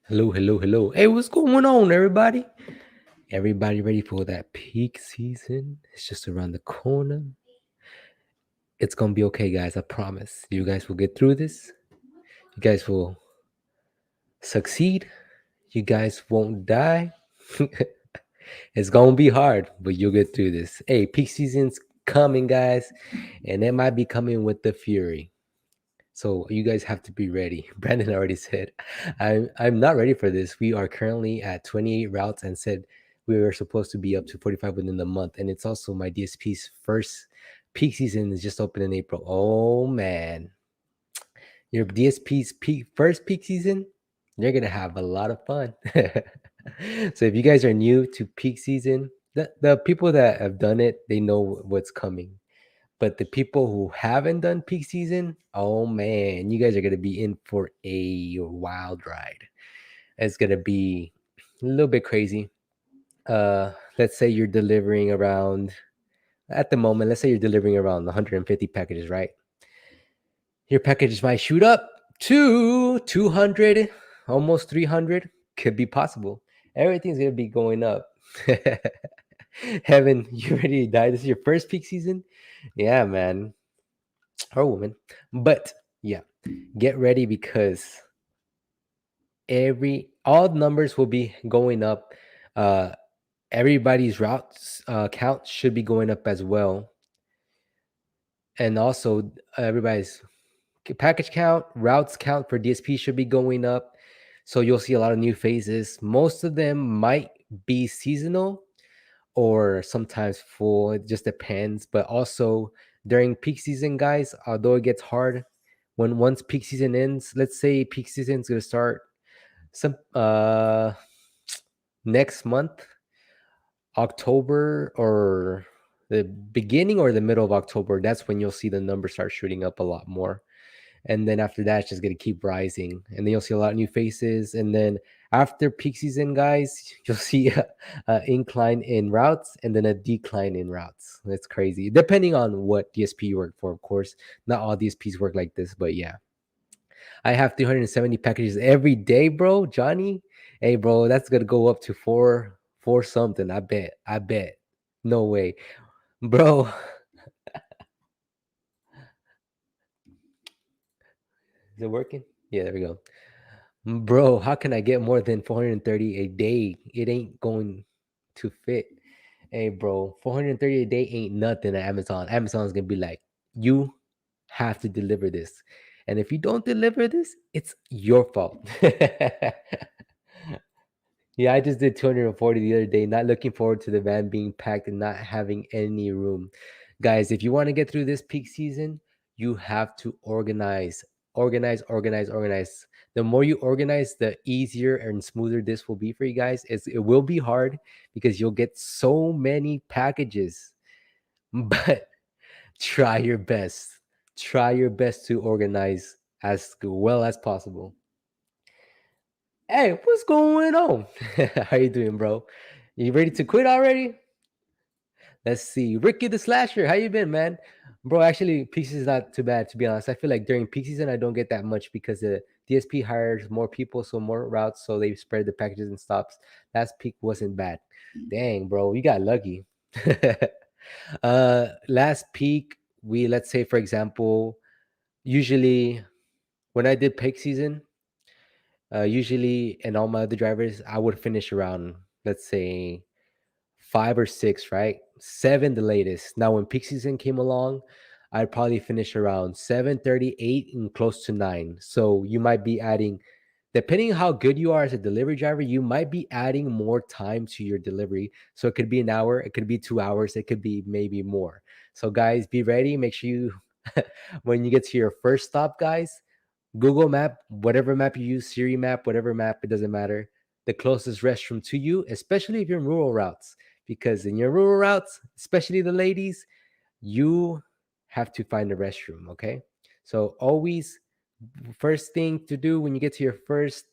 Hello, hello, hello. Hey, what's going on, everybody? Everybody ready for that peak season? It's just around the corner. It's gonna be okay, guys. I promise. You guys will get through this. You guys will succeed. You guys won't die. It's gonna be hard, but you'll get through this. Hey, peak season's coming, guys, and it might be coming with the fury. So you guys have to be ready. Brandon already said, I'm not ready for this. We are currently at 28 routes and said we were supposed to be up to 45 within the month. And it's also my DSP's first peak season is just open in April. Oh man. Your DSP's first peak season, you're gonna have a lot of fun. So if you guys are new to peak season, the people that have done it, they know what's coming. But the people who haven't done peak season, oh man, you guys are gonna be in for a wild ride. It's gonna be a little bit crazy. Let's say you're delivering around at the moment. Let's say you're delivering around 150 packages, right? Your packages might shoot up to 200, almost 300. Could be possible. Everything's gonna be going up. Heaven, you ready to die? This is your first peak season? Yeah, man. Or woman. But yeah, get ready because all numbers will be going up. Uh Everybody's routes count should be going up as well. And also everybody's package count, routes count for DSP should be going up. So you'll see a lot of new phases. Most of them might be seasonal or sometimes full. It just depends. But also during peak season, guys, although it gets hard, when once peak season ends, let's say peak season is gonna start some next month, October or the beginning or the middle of October, that's when you'll see the numbers start shooting up a lot more. And then after that, it's just gonna keep rising, and then you'll see a lot of new faces. And then after peak season, guys, you'll see a incline in routes and then a decline in routes. That's crazy, depending on what DSP you work for, of course. Not all DSPs work like this, but yeah. I have 370 packages every day, bro. Johnny, hey, bro, that's gonna go up to four something. I bet. No way, bro. Is it working? Yeah, there we go. Bro, how can I get more than 430 a day? It ain't going to fit. Hey, bro, 430 a day ain't nothing at Amazon. Amazon's gonna be like, you have to deliver this. And if you don't deliver this, it's your fault. Yeah, I just did 240 the other day, not looking forward to the van being packed and not having any room. Guys, if you want to get through this peak season, you have to organize, organize, organize, organize. The more you organize, the easier and smoother this will be for you guys. It will be hard because you'll get so many packages, but try your best. Try your best to organize as well as possible. Hey, what's going on? How you doing, bro? You ready to quit already? Let's see. Ricky the Slasher, how you been, man? Bro, actually, peak season is not too bad, to be honest. I feel like during peak season, I don't get that much because the DSP hires more people, so more routes, so they spread the packages and stops. Last peak wasn't bad. Dang, bro, you got lucky. Last peak, let's say, for example, usually when I did peak season, usually and all my other drivers, I would finish around, let's say, 5 or 6, right? 7 the latest. Now when peak season came along, I'd probably finish around 7:38 and close to 9. So you might be adding, depending how good you are as a delivery driver, you might be adding more time to your delivery. So it could be an hour, it could be 2 hours, it could be maybe more. So guys, be ready. Make sure you when you get to your first stop, guys, Google Map, whatever map you use, Siri map, whatever map, it doesn't matter. The closest restroom to you, especially if you're in rural routes, because in your rural routes, especially the ladies, you have to find a restroom. Okay, so always first thing to do when you get to your first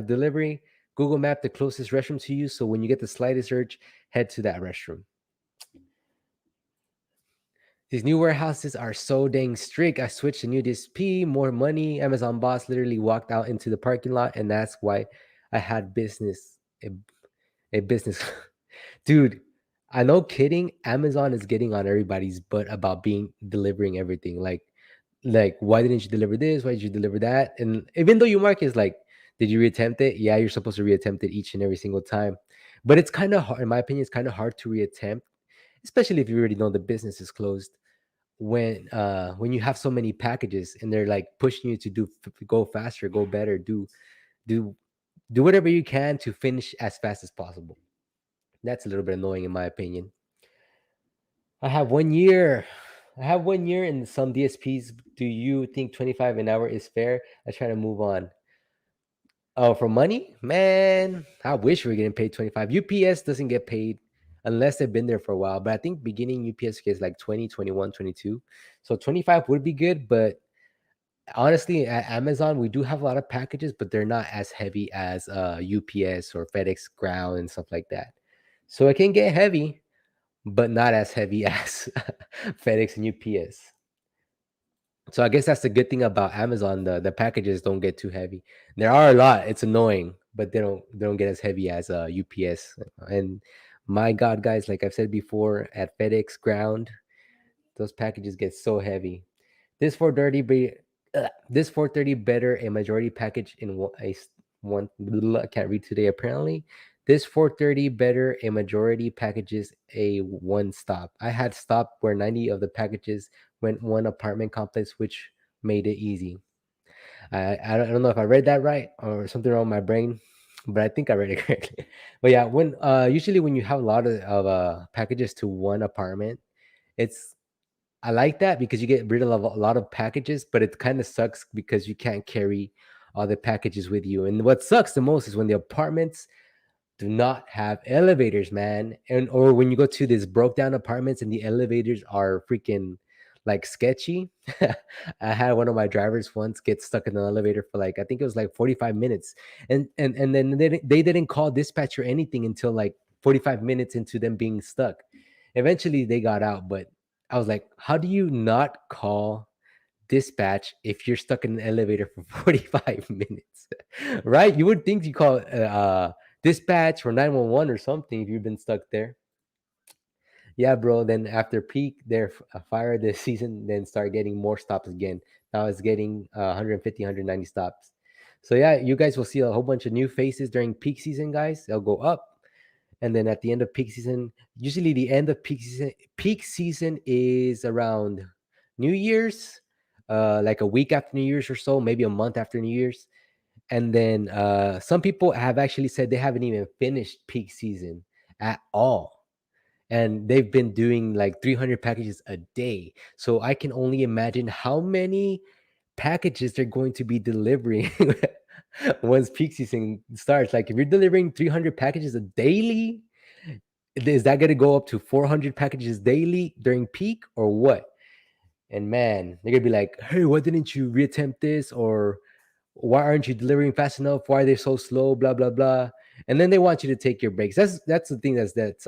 delivery, Google Map the closest restroom to you. So when you get the slightest urge, head to that restroom. These new warehouses are so dang strict. I switched to new DSP, more money. Amazon boss literally walked out into the parking lot and asked why. I had a business. Dude, I know kidding, Amazon is getting on everybody's butt about being delivering everything. Like why didn't you deliver this? Why did you deliver that? And even though your mark is like, did you reattempt it? Yeah, you're supposed to reattempt it each and every single time. But it's kind of hard, in my opinion, it's kind of hard to reattempt, especially if you already know the business is closed. When you have so many packages and they're like pushing you to go faster, go better, do do whatever you can to finish as fast as possible. That's a little bit annoying in my opinion. I have 1 year. I have 1 year in some DSPs. Do you think 25 an hour is fair? I try to move on. Oh, for money? Man, I wish we were getting paid 25. UPS doesn't get paid unless they've been there for a while. But I think beginning UPS gets like 20, 21, 22. So 25 would be good. But honestly, at Amazon, we do have a lot of packages, but they're not as heavy as UPS or FedEx Ground and stuff like that. So it can get heavy, but not as heavy as FedEx and UPS. So I guess that's the good thing about Amazon. The packages don't get too heavy. There are a lot. It's annoying, but they don't get as heavy as UPS. And my God, guys, like I've said before, at FedEx Ground, those packages get so heavy. This 430 this 430 better a majority package in one. I can't read today. Apparently, this 430 better a majority packages a one stop. I had stopped where 90 of the packages went one apartment complex, which made it easy. I don't know if I read that right or something wrong with my brain, but I think I read it correctly. But yeah, when usually when you have a lot of packages to one apartment, it's I like that because you get rid of a lot of packages, but it kind of sucks because you can't carry all the packages with you. And what sucks the most is when the apartments do not have elevators, man. And or when you go to these broke down apartments and the elevators are freaking like sketchy. I had one of my drivers once get stuck in an elevator for like I think it was like 45 minutes. And then they didn't call dispatch or anything until like 45 minutes into them being stuck. Eventually they got out, but I was like, how do you not call dispatch if you're stuck in an elevator for 45 minutes? Right? You would think you call dispatch or 911 or something if you've been stuck there. Yeah, bro. Then after peak, their fire this season, then start getting more stops again. Now it's getting 150, 190 stops. So yeah, you guys will see a whole bunch of new faces during peak season, guys. They'll go up, and then at the end of peak season, usually the end of peak season is around New Year's, like a week after New Year's or so, maybe a month after New Year's. And then some people have actually said they haven't even finished peak season at all. And they've been doing like 300 packages a day. So I can only imagine how many packages they're going to be delivering once peak season starts. Like if you're delivering 300 packages a daily, is that going to go up to 400 packages daily during peak or what? And man, they're going to be like, hey, why didn't you reattempt this? Or why aren't you delivering fast enough? Why are they so slow? Blah, blah, blah. And then they want you to take your breaks. That's the thing that's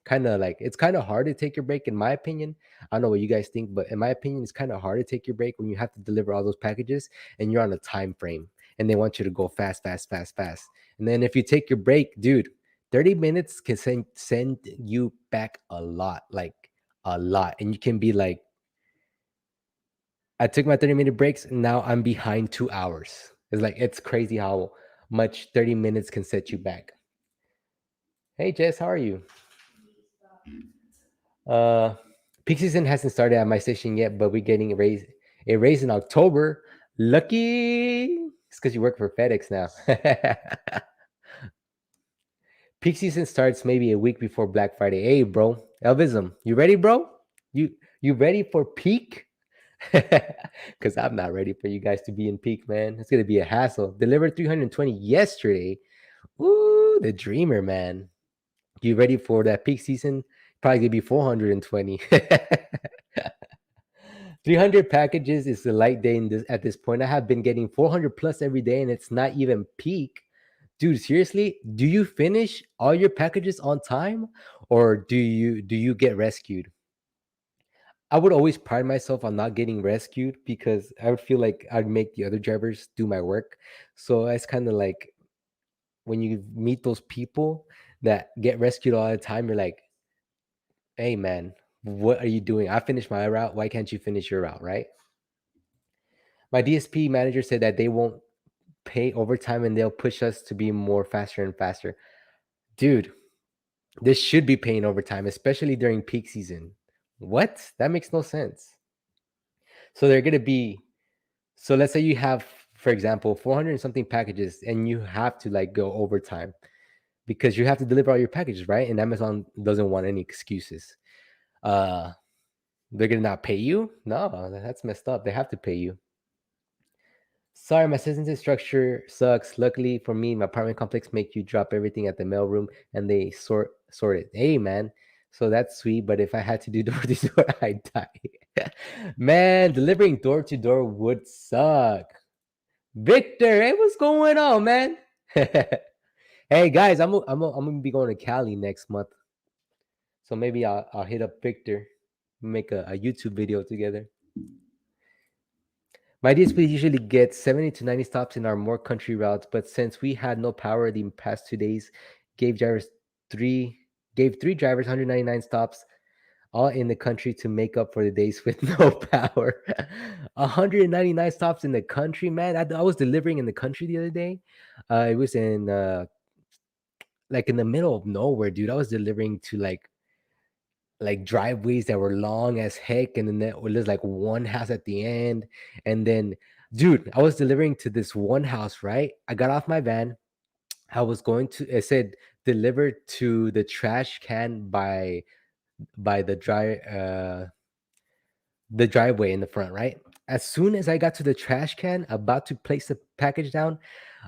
kind of like it's kind of hard to take your break in my opinion. I don't know what you guys think, but in my opinion it's kind of hard to take your break when you have to deliver all those packages and you're on a time frame and they want you to go fast, fast, fast, fast. And then if you take your break, dude, 30 minutes can send you back a lot, like a lot. And you can be like, I took my 30-minute breaks and now I'm behind 2 hours. It's like it's crazy how much 30 minutes can set you back. Hey Jess, how are you? Uh, Peak season hasn't started at my station yet, but we're getting a raise in October. Lucky, it's because you work for FedEx now. Peak season starts maybe a week before Black Friday. Hey, bro, Elvism, you ready, bro? You ready for peak? Because I'm not ready for you guys to be in peak, man. It's gonna be a hassle. Delivered 320 yesterday. Ooh, the dreamer, man. You ready for that peak season? Probably gonna be 420. 300 packages is a light day at this point. I have been getting 400 plus every day, and it's not even peak. Dude, seriously, do you finish all your packages on time, or do you get rescued? I would always pride myself on not getting rescued because I would feel like I'd make the other drivers do my work. So it's kind of like when you meet those people that get rescued all the time, you're like, hey man, what are you doing? I finished my route. Why can't you finish your route, right? My DSP manager said that they won't pay overtime and they'll push us to be more faster and faster. Dude, this should be paying overtime, especially during peak season. What? That makes no sense. So they're gonna be so let's say you have, for example, 400 and something packages and you have to like go overtime because you have to deliver all your packages, right? And Amazon doesn't want any excuses. Uh they're gonna not pay you? No, that's messed up. They have to pay you. Sorry, my citizenship structure sucks. Luckily for me, my apartment complex make you drop everything at the mailroom and they sort it. Hey man, so that's sweet. But if I had to do door to door, I'd die. Man, delivering door to door would suck. Victor, hey, what's going on, man? Hey guys, I'm gonna be going to Cali next month, so maybe I'll hit up Victor, make a YouTube video together. My DSP usually gets 70 to 90 stops in our more country routes, but since we had no power the past 2 days, gave drivers three gave three drivers 199 stops, all in the country to make up for the days with no power. 199 stops in the country, man. I was delivering in the country the other day. It was in like in the middle of nowhere, dude. I was delivering to like driveways that were long as heck, and then there was like one house at the end, and then dude, I was delivering to this one house, right? I got off my van. I was going to it said delivered to the trash can by the driveway in the front, right? As soon as I got to the trash can, about to place the package down,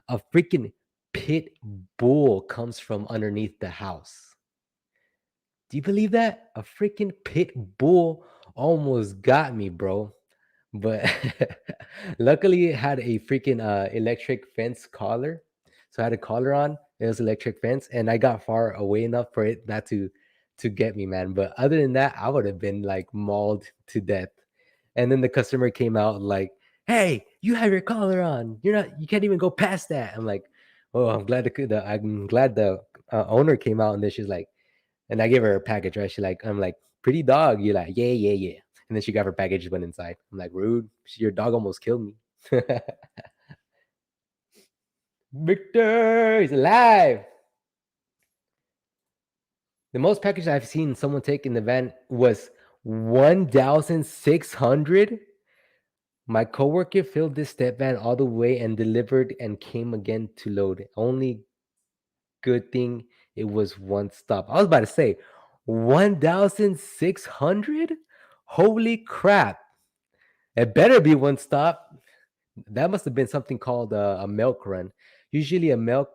a freaking pit bull comes from underneath the house. Do you believe that? A freaking pit bull almost got me, bro. But luckily it had a freaking electric fence collar. So I had a collar on. It was electric fence, and I got far away enough for it not to get me, man. But other than that, I would have been like mauled to death. And then the customer came out like, "Hey, you have your collar on. You can't even go past that." I'm like, "Oh, I'm glad the owner came out." And then she's like, and I gave her a package, right? I'm like, "Pretty dog." You're like, "Yeah, yeah, yeah." And then she got her package, went inside. I'm like, "Rude. Your dog almost killed me." Victor is alive. The most package I've seen someone take in the van was 1,600. My coworker filled this step van all the way and delivered and came again to load. Only good thing it was one stop. I was about to say 1,600? Holy crap. It better be one stop. That must have been something called a milk run. Usually no,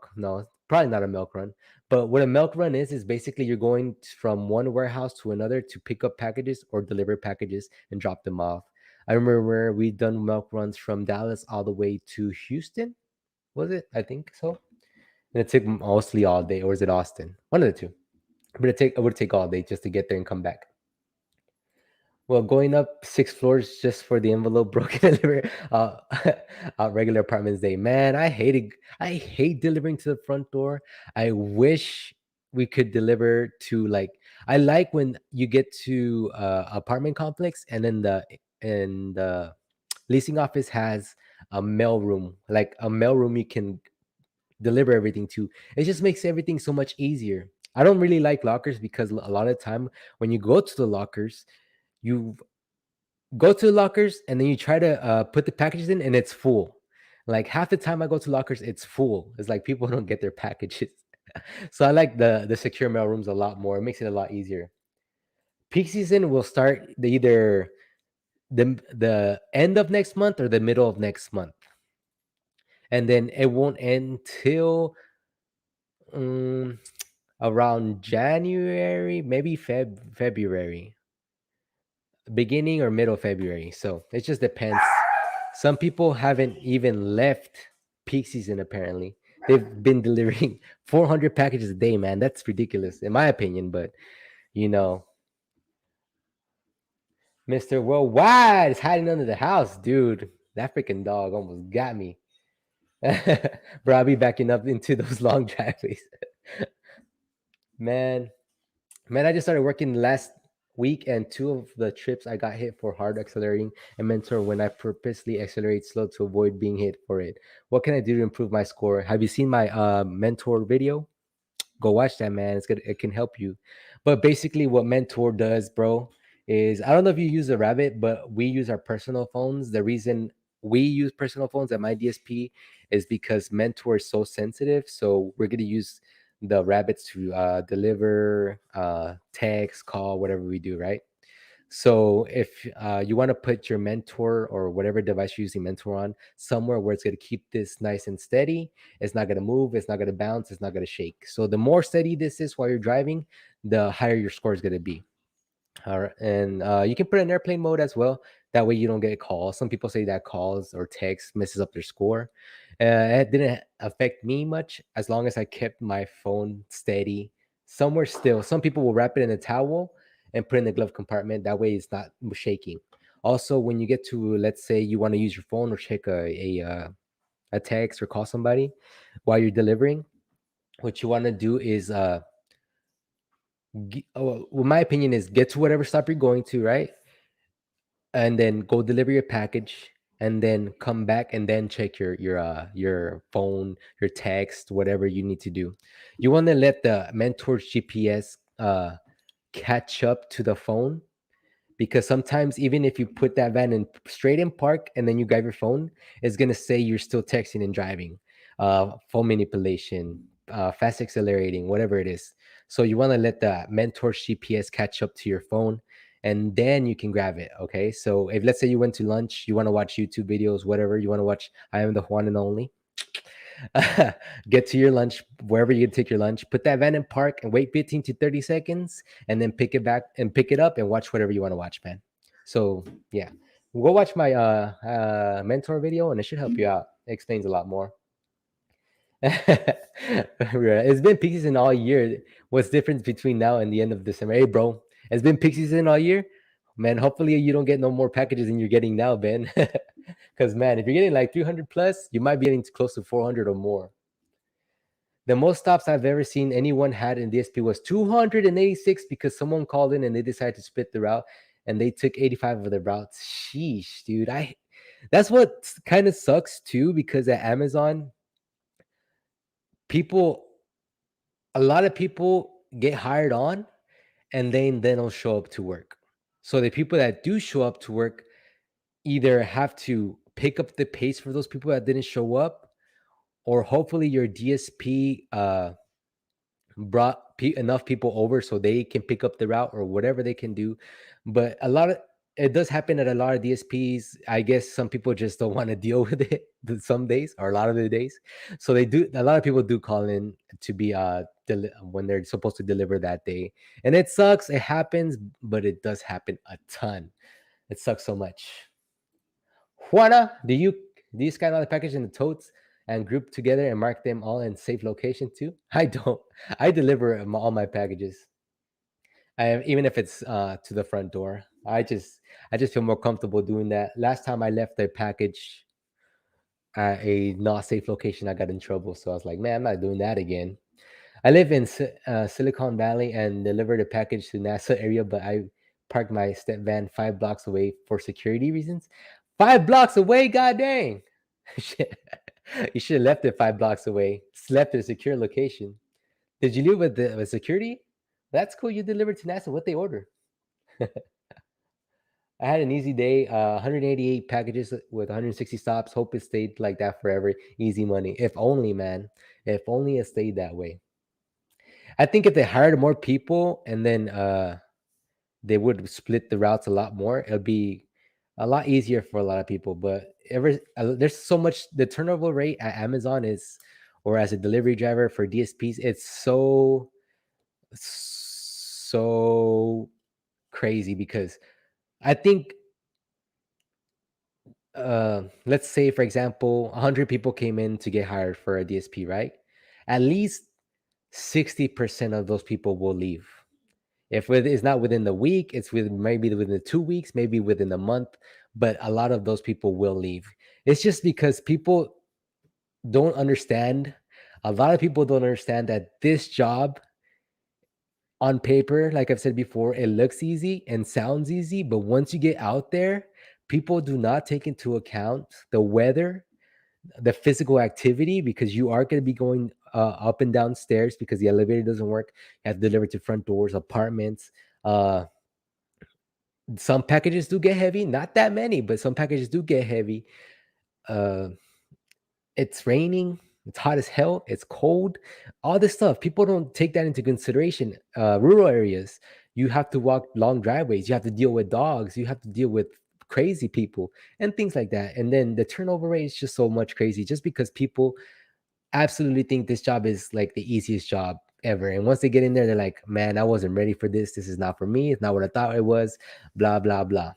probably not a milk run. But what a milk run is basically you're going from one warehouse to another to pick up packages or deliver packages and drop them off. I remember we done milk runs from Dallas all the way to Houston. Was it? I think so. And it took mostly all day, or is it Austin? One of the two. But it would take all day just to get there and come back. Well, going up 6 floors just for the envelope broken delivery regular apartments day. Man, I hate delivering to the front door. I wish we could deliver to like I like when you get to apartment complex and then the leasing office has a mail room, like a mail room you can deliver everything to. It just makes everything so much easier. I don't really like lockers because a lot of the time when you go to the lockers, you go to the lockers and then you try to put the packages in and it's full. Like half the time I go to lockers, it's full. It's like people don't get their packages. So I like the secure mail rooms a lot more. It makes it a lot easier. Peak season will start either the end of next month or the middle of next month, and then it won't end till um, around January, maybe February, beginning or middle February. So it just depends. Some people haven't even left peak season, apparently. They've been delivering 400 packages a day, man. That's ridiculous, in my opinion. But, you know, Mr. Worldwide is hiding under the house, dude. That freaking dog almost got me. Bro, I'll be backing up into those long driveways. Man, man, I just started working last week, and two of the trips I got hit for hard accelerating and mentor when I purposely accelerate slow to avoid being hit for it. What can I do to improve my score? Have you seen my mentor video? Go watch that, man. It's good. It can help you. But basically, what Mentor does, bro, is I don't know if you use a Rabbit, but we use our personal phones. The reason we use personal phones at my DSP is because Mentor is so sensitive. So we're gonna use the Rabbits to deliver text, call, whatever we do, right? So if you want to put your mentor or whatever device you're using mentor on somewhere where it's going to keep this nice and steady, it's not going to move, it's not going to bounce, it's not going to shake. So the more steady this is while you're driving, the higher your score is going to be. All right. And you can put it in airplane mode as well. That way you don't get calls. Some people say that calls or text messes up their score. It didn't affect me much as long as I kept my phone steady somewhere still. Some people will wrap it in a towel and put it in the glove compartment. That way it's not shaking. Also, when you get to, let's say you want to use your phone or check a text or call somebody while you're delivering, what you want to do is well, my opinion is get to whatever stop you're going to, right? And then go deliver your package and then come back and then check your phone, your text, whatever you need to do. You want to let the mentor's GPS catch up to the phone, because sometimes even if you put that van in straight in park and then you grab your phone, it's gonna say you're still texting and driving, phone manipulation, fast accelerating, whatever it is. So you want to let the mentor GPS catch up to your phone, and then you can grab it. Okay, so if let's say you went to lunch, you want to watch YouTube videos, whatever you want to watch, I am the one and only. Get to your lunch wherever you take your lunch, put that van in park and wait 15 to 30 seconds, and then pick it back and pick it up and watch whatever you want to watch, man. So yeah, go watch my mentor video and it should help you out. It explains a lot more. It's been peak season all year. What's difference between now and the end of December? Hey bro, it's been peak season all year, man. Hopefully you don't get no more packages than you're getting now, Ben. Because man, if you're getting like 300 plus, you might be getting close to 400 or more. The most stops I've ever seen anyone had in DSP was 286 because someone called in and they decided to split the route and they took 85 of the routes. Sheesh, dude. That's what kind of sucks too, because at Amazon, people a lot of people get hired on and then they don't show up to work. So the people that do show up to work either have to pick up the pace for those people that didn't show up, or hopefully your DSP brought enough people over so they can pick up the route or whatever they can do. But it does happen at a lot of DSPs. I guess some people just don't want to deal with it some days or a lot of the days. So they do. A lot of people do call in to be when they're supposed to deliver that day, and it sucks. It happens, but it does happen a ton. It sucks so much. Juana, do you scan all the packages in the totes and group together and mark them all in safe location too? I don't. I deliver all my packages. Even if it's to the front door. I just feel more comfortable doing that. Last time I left a package at a not safe location, I got in trouble. So I was like, man, I'm not doing that again. I live in Silicon Valley and delivered a package to NASA area, but I parked my step van 5 blocks away for security reasons. 5 blocks away, god dang! You should have left it 5 blocks away. Slept at a secure location. Did you leave with security? That's cool. You delivered to NASA. What they order? I had an easy day. 188 packages with 160 stops. Hope it stayed like that forever. Easy money. If only, man. If only it stayed that way. I think if they hired more people and then they would split the routes a lot more, it'll be a lot easier for a lot of people. But there's so much. The turnover rate at Amazon is, or as a delivery driver for DSPs, it's so crazy because I think let's say for example 100 people came in to get hired for a DSP, right? At least 60% of those people will leave. If it's not within the week, it's maybe within the 2 weeks, maybe within a month, but a lot of those people will leave. It's just because people don't understand. A lot of people don't understand that this job on paper, like I've said before, it looks easy and sounds easy, but once you get out there, people do not take into account the weather, the physical activity, because you are going to be going up and down stairs because the elevator doesn't work. You have to deliver to front doors, apartments. Some packages do get heavy, not that many, but some packages do get heavy. Uh, it's raining, it's hot as hell, it's cold, all this stuff. People don't take that into consideration. Rural areas, you have to walk long driveways, you have to deal with dogs, you have to deal with crazy people and things like that. And then the turnover rate is just so much crazy just because people absolutely think this job is like the easiest job ever. And once they get in there, they're like, man, I wasn't ready for this. This is not for me. It's not what I thought it was, blah, blah, blah.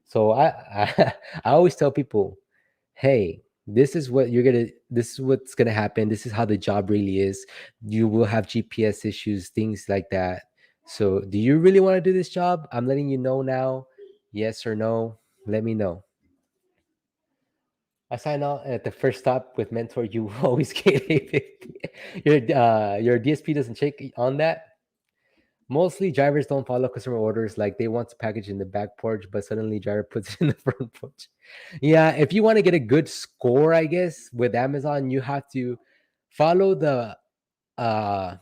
So I always tell people, hey, this is what's gonna happen. This is how the job really is. You will have GPS issues, things like that. So do you really want to do this job? I'm letting you know now. Yes or no? Let me know. I sign out at the first stop with mentor. You always get a 50. Your DSP doesn't check on that. Mostly drivers don't follow customer orders. Like they want to package in the back porch, but suddenly driver puts it in the front porch. Yeah, if you want to get a good score, I guess with Amazon, you have to follow the uh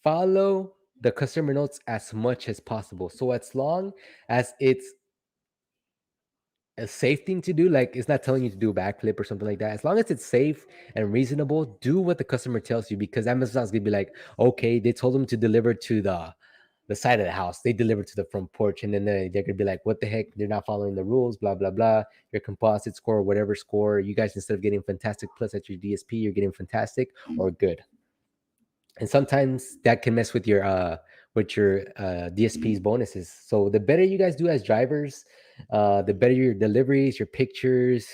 follow the customer notes as much as possible. So as long as it's a safe thing to do, like it's not telling you to do a backflip or something like that. As long as it's safe and reasonable, do what the customer tells you, because Amazon's gonna be like, okay, they told them to deliver to the side of the house. They deliver to the front porch, and then they're gonna be like, what the heck? They're not following the rules, blah blah blah. Your composite score, whatever score, you guys, instead of getting fantastic plus at your DSP, you're getting fantastic or good. And sometimes that can mess with your DSP's bonuses. So the better you guys do as drivers, the better your deliveries, your pictures,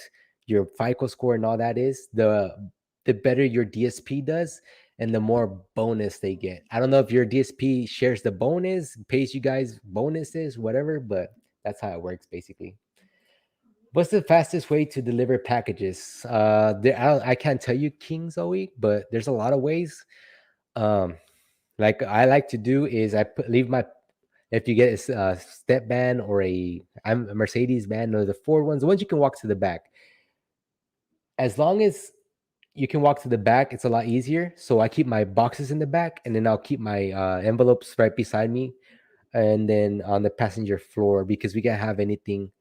your FICO score, and all that is, the better your DSP does, and the more bonus they get. I don't know if your DSP shares the bonus, pays you guys bonuses, whatever, but that's how it works basically. What's the fastest way to deliver packages? I can't tell you, King Zoe, but there's a lot of ways. Um, like I like to do is leave my, if you get a step van or I'm a Mercedes van or the Ford ones, the ones you can walk to the back. As long as you can walk to the back, it's a lot easier. So I keep my boxes in the back, and then I'll keep my envelopes right beside me, and then on the passenger floor, because we can't have anything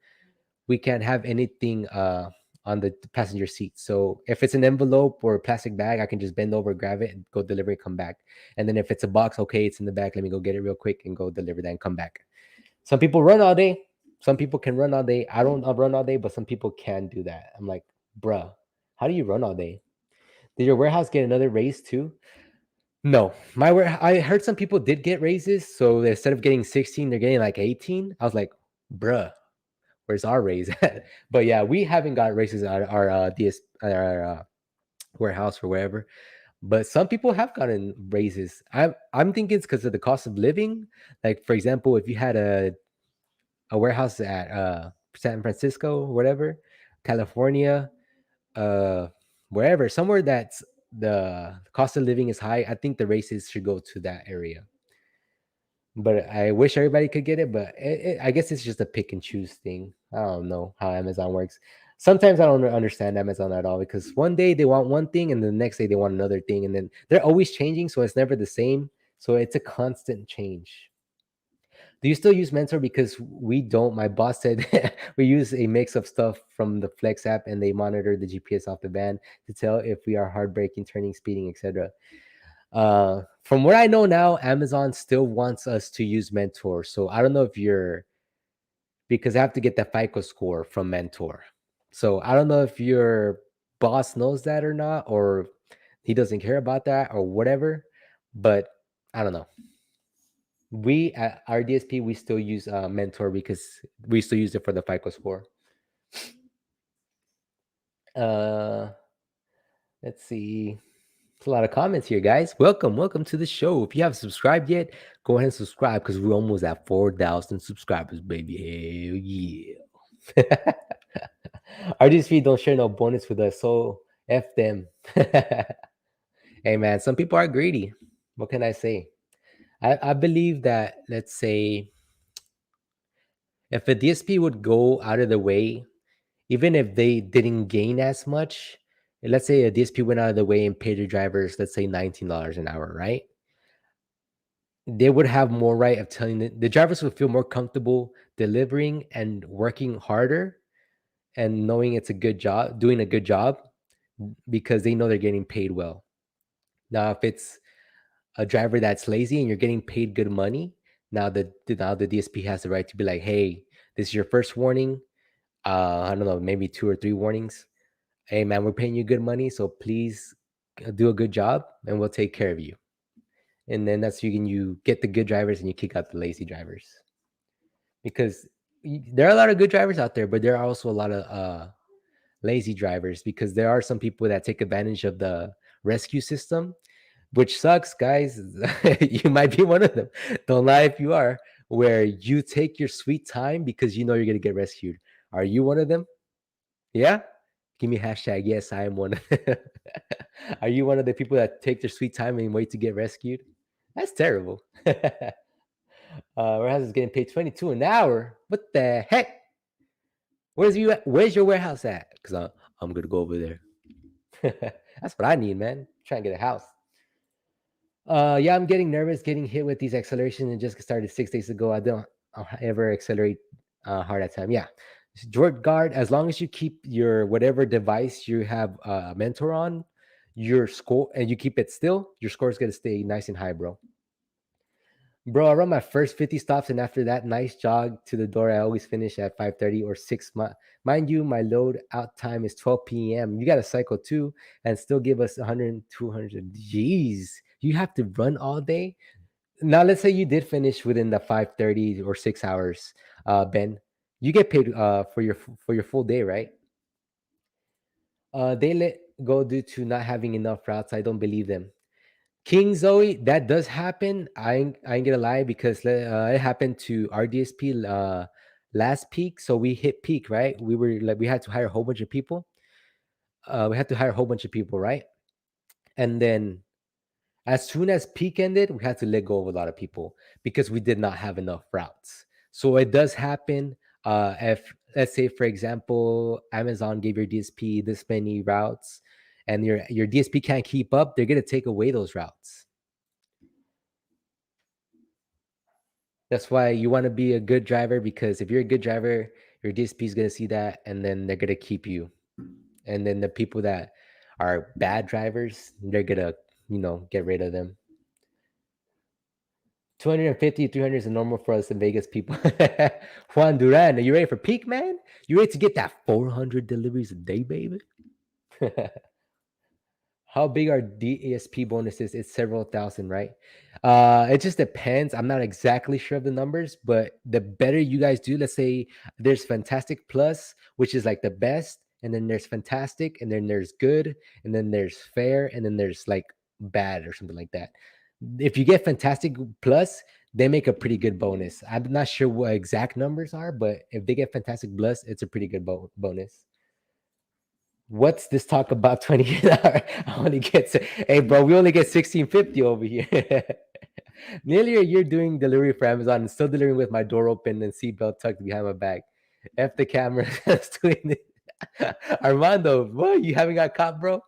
on the passenger seat. So if it's an envelope or a plastic bag, I can just bend over, grab it, and go deliver it, come back. And then if it's a box, okay, it's in the back. Let me go get it real quick and go deliver that and come back. Some people run all day. Some people can run all day. I don't run all day, but some people can do that. I'm like, bruh, how do you run all day? Did your warehouse get another raise too? No, I heard some people did get raises. So instead of getting 16, they're getting like 18. I was like, bruh, where's our raise at? But yeah, we haven't got raises at our warehouse or wherever. But some people have gotten raises. I'm thinking it's because of the cost of living. Like for example, if you had a warehouse at San Francisco, whatever, California, uh, wherever, somewhere that's the cost of living is high, I think the raises should go to that area. But I wish everybody could get it, but I guess it's just a pick and choose thing. I don't know how Amazon works. Sometimes I don't understand Amazon at all, because one day they want one thing and the next day they want another thing, and then they're always changing, so it's never the same. So it's a constant change. Do you still use Mentor? Because we don't. My boss said we use a mix of stuff from the Flex app, and they monitor the GPS off the van to tell if we are hard braking, turning, speeding, etc. From what I know now, Amazon still wants us to use Mentor. So I don't know if you're, because I have to get the FICO score from Mentor. So I don't know if your boss knows that or not, or he doesn't care about that or whatever. But I don't know. We at our DSP, we still use Mentor because we still use it for the FICO score. Uh, let's see. There's a lot of comments here, guys. Welcome to the show. If you haven't subscribed yet, go ahead and subscribe, because we're almost at 4,000 subscribers, baby. Hell yeah. Our DSP don't share no bonus with us, so F them. Hey man, some people are greedy. What can I say? I believe that, let's say, if a DSP would go out of the way, even if they didn't gain as much, let's say a DSP went out of the way and paid their drivers, let's say $19 an hour, right? They would have more right of telling the drivers would feel more comfortable delivering and working harder and knowing it's a good job, doing a good job because they know they're getting paid well. Now, if it's a driver that's lazy and you're getting paid good money, now the DSP has the right to be like, hey, this is your first warning. I don't know, maybe 2 or 3 warnings. Hey man, we're paying you good money, so please do a good job and we'll take care of you. And then that's you get the good drivers and you kick out the lazy drivers. Because there are a lot of good drivers out there, but there are also a lot of lazy drivers because there are some people that take advantage of the rescue system, which sucks, guys. You might be one of them. Don't lie if you are, where you take your sweet time because you know you're going to get rescued. Are you one of them? Yeah? Give me a hashtag. Yes, I am one of them. Are you one of the people that take their sweet time and wait to get rescued? That's terrible. Warehouse is getting paid 22 an hour. What the heck? Where's your warehouse at? Because I'm gonna go over there. That's what I need, man. Trying to get a house. Yeah, I'm getting nervous getting hit with these accelerations and just started 6 days ago. I don't ever accelerate hard at time. Yeah. George Guard, as long as you keep your whatever device you have a mentor on, your score and you keep it still, your score is gonna stay nice and high, bro. Bro, I run my first 50 stops, and after that nice jog to the door, I always finish at 5:30 or 6. Mind you, my load out time is 12 p.m. You got to cycle too and still give us 100, 200. Jeez, you have to run all day? Now, let's say you did finish within the 5:30 or 6 hours, Ben. You get paid for your full day, right? They let go due to not having enough routes. I don't believe them. King Zoe, that does happen. I ain't gonna lie because it happened to our DSP last peak. So we hit peak, right? We had to hire a whole bunch of people. We had to hire a whole bunch of people, right? And then as soon as peak ended, we had to let go of a lot of people because we did not have enough routes. So it does happen. If let's say, for example, Amazon gave your DSP this many routes, and your DSP can't keep up, they're gonna take away those routes. That's why you want to be a good driver because if you're a good driver, your DSP is gonna see that, and then they're gonna keep you. And then the people that are bad drivers, they're gonna get rid of them. 250, 300 is normal for us in Vegas people. Juan Duran, are you ready for peak, man? You ready to get that 400 deliveries a day, baby? How big are DSP bonuses? It's several thousand, right? It just depends. I'm not exactly sure of the numbers, but the better you guys do, let's say there's Fantastic Plus, which is like the best, and then there's Fantastic, and then there's good, and then there's fair, and then there's like bad or something like that. If you get Fantastic Plus, they make a pretty good bonus. I'm not sure what exact numbers are, but if they get Fantastic Plus, it's a pretty good bonus. What's this talk about 20 an hour? I only get hey bro, we only get 1650 over here. Nearly a year doing delivery for Amazon and still delivering with my door open and seatbelt tucked behind my back. F the camera doing it. Armando, what, you haven't got caught, bro?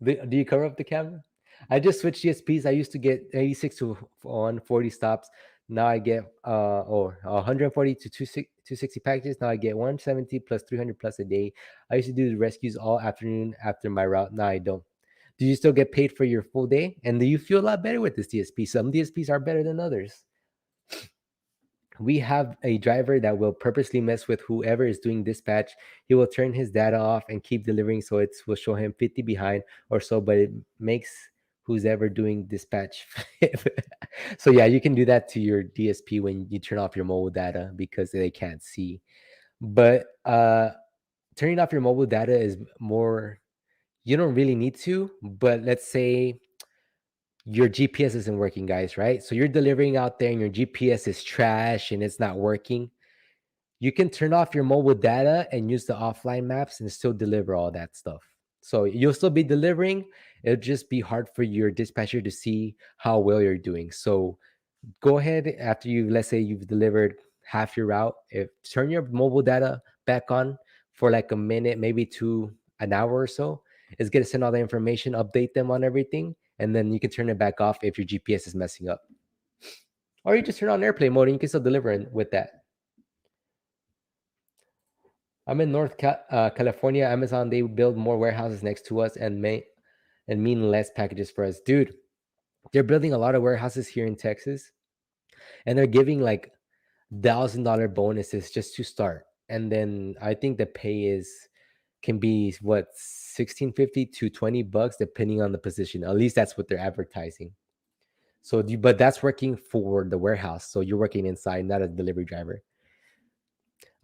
Do you cover up the camera? I just switched DSPs. I used to get 86 to 140 stops. Now I get 140 to 260 packages. Now I get 170 plus 300 plus a day. I used to do the rescues all afternoon after my route. Now I don't. Do you still get paid for your full day? And do you feel a lot better with this DSP? Some DSPs are better than others. We have a driver that will purposely mess with whoever is doing dispatch. He will turn his data off and keep delivering, so it will show him 50 behind or so, but it makes who's ever doing dispatch. So yeah, you can do that to your DSP when you turn off your mobile data because they can't see. But turning off your mobile data is more, you don't really need to, but let's say your GPS isn't working, guys, right? So you're delivering out there and your GPS is trash and it's not working. You can turn off your mobile data and use the offline maps and still deliver all that stuff. So you'll still be delivering. It'll just be hard for your dispatcher to see how well you're doing. So go ahead after you, let's say you've delivered half your route, if turn your mobile data back on for like a minute, maybe to an hour or so. It's gonna send all the information, update them on everything, and then you can turn it back off if your GPS is messing up. Or you just turn on airplane mode and you can still deliver with that. I'm in California. Amazon, they build more warehouses next to us and mean less packages for us. Dude, they're building a lot of warehouses here in Texas, and they're giving like $1,000 bonuses just to start. And then I think the pay can be what, 16.50 to $20 depending on the position. At least that's what they're advertising. So but that's working for the warehouse. So you're working inside, not a delivery driver.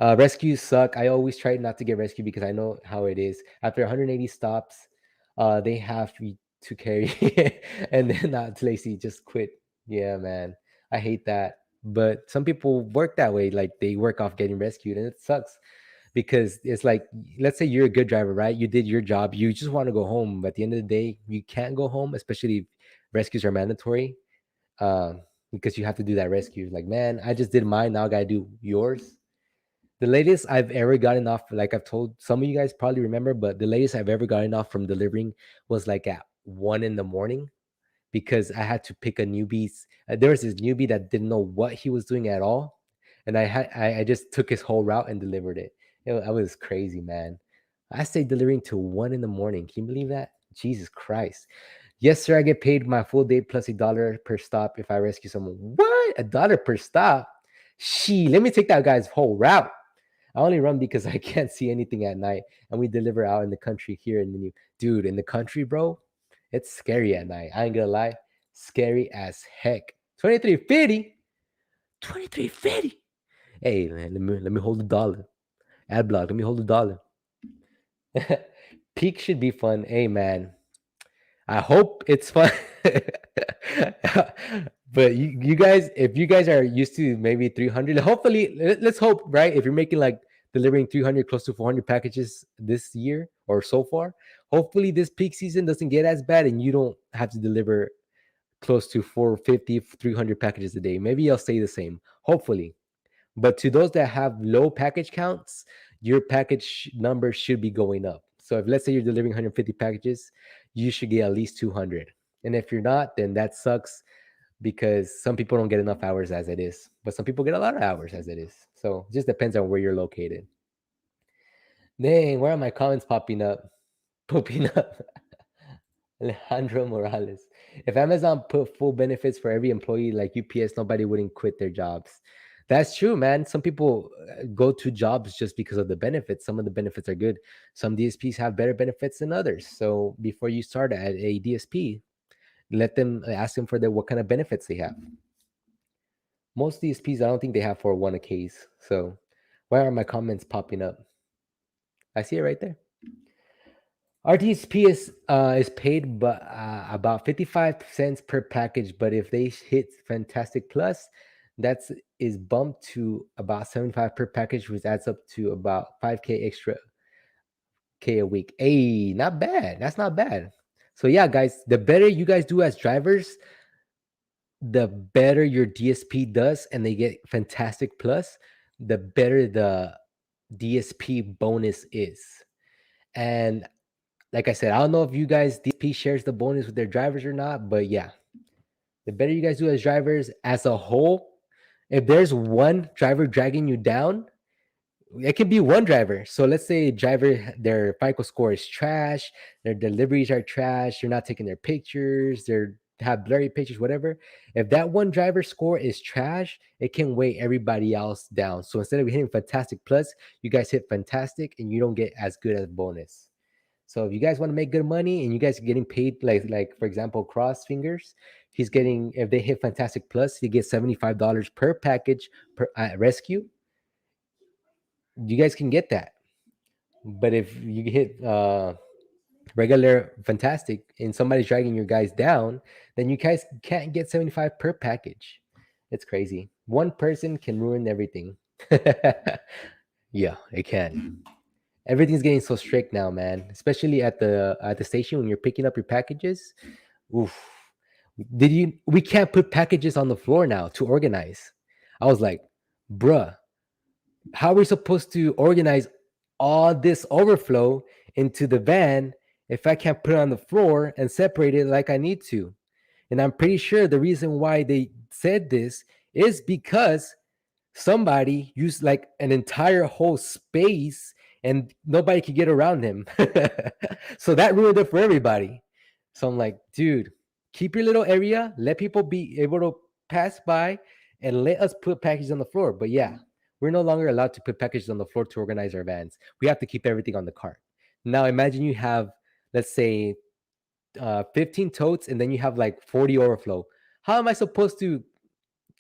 Rescues suck. I always try not to get rescued because I know how it is. After 180 stops, they have to carry, and then Lacey just quit. Yeah, man, I hate that. But some people work that way, like they work off getting rescued, and it sucks because it's like, let's say you're a good driver, right? You did your job, you just want to go home, but at the end of the day, you can't go home, especially if rescues are mandatory, because you have to do that rescue. Like, man, I just did mine, now I gotta do yours. The latest I've ever gotten off, like I've told some of you guys probably remember, but the latest I've ever gotten off from delivering was like at 1 in the morning, because I had to pick a newbie. There was this newbie that didn't know what he was doing at all, and I just took his whole route and delivered it. I was crazy, man. I stayed delivering till 1 in the morning. Can you believe that? Jesus Christ. Yes, sir. I get paid my full day plus $1 per stop if I rescue someone. What? $1 per stop? Let me take that guy's whole route. I only run because I can't see anything at night, and we deliver out in the country here in the new dude in the country, bro. It's scary at night. I ain't gonna lie, scary as heck. 23.50, 23.50. Hey man, let me hold the dollar. Ad block, let me hold the dollar. Peak should be fun. Hey man, I hope it's fun. But you guys, if you guys are used to maybe 300, hopefully, let's hope, right? If you're making like delivering 300, close to 400 packages this year or so far, hopefully this peak season doesn't get as bad and you don't have to deliver close to 450, 300 packages a day. Maybe I'll stay the same, hopefully. But to those that have low package counts, your package number should be going up. So if, let's say, you're delivering 150 packages, you should get at least 200. And if you're not, then that sucks, because some people don't get enough hours as it is, but some people get a lot of hours as it is. So it just depends on where you're located. Dang, where are my comments popping up? Popping up. Alejandro Morales. If Amazon put full benefits for every employee like UPS, nobody wouldn't quit their jobs. That's true, man. Some people go to jobs just because of the benefits. Some of the benefits are good. Some DSPs have better benefits than others. So before you start at a DSP, let them ask them for what kind of benefits they have. Most DSPs, I don't think they have 401ks. So why are my comments popping up? I see it right there. RTSP is paid but about 55 cents per package, but if they hit Fantastic Plus, that's is bumped to about 75 per package, which adds up to about 5K extra K a week. Hey, not bad. That's not bad. So yeah, guys, the better you guys do as drivers, the better your DSP does, and they get Fantastic Plus, the better the DSP bonus is. And like I said, I don't know if you guys DSP shares the bonus with their drivers or not, but yeah, the better you guys do as drivers as a whole, if there's one driver dragging you down, it can be one driver. So let's say driver, their FICO score is trash, their deliveries are trash, you're not taking their pictures, they have blurry pictures, whatever. If that one driver score is trash, it can weigh everybody else down. So instead of hitting Fantastic Plus, you guys hit Fantastic and you don't get as good as bonus. So if you guys want to make good money and you guys are getting paid, like for example, Cross Fingers, he's getting, if they hit Fantastic Plus, he gets $75 per package per rescue. You guys can get that. But if you hit regular Fantastic and somebody's dragging your guys down, then you guys can't get 75 per package. It's crazy. One person can ruin everything. Yeah, it can. Everything's getting so strict now, man. Especially at the station when you're picking up your packages. Oof. Did you? We can't put packages on the floor now to organize. I was like, bruh, how are we supposed to organize all this overflow into the van if I can't put it on the floor and separate it like I need to? And I'm pretty sure the reason why they said this is because somebody used like an entire whole space and nobody could get around him. So that ruined it for everybody. So I'm like, dude, keep your little area, let people be able to pass by, and let us put packages on the floor. But yeah, we're no longer allowed to put packages on the floor to organize our vans. We have to keep everything on the cart. Now imagine you have, let's say, 15 totes and then you have like 40 overflow. How am I supposed to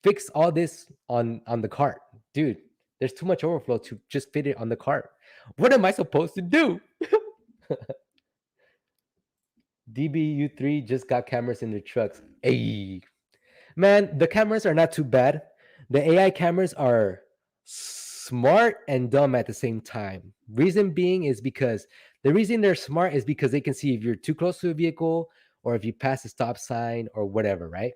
fix all this on the cart? Dude, there's too much overflow to just fit it on the cart. What am I supposed to do? DBU3 just got cameras in their trucks. Hey, man, the cameras are not too bad. The AI cameras are smart and dumb at the same time. Reason being is because the reason they're smart is because they can see if you're too close to a vehicle or if you pass a stop sign or whatever, right?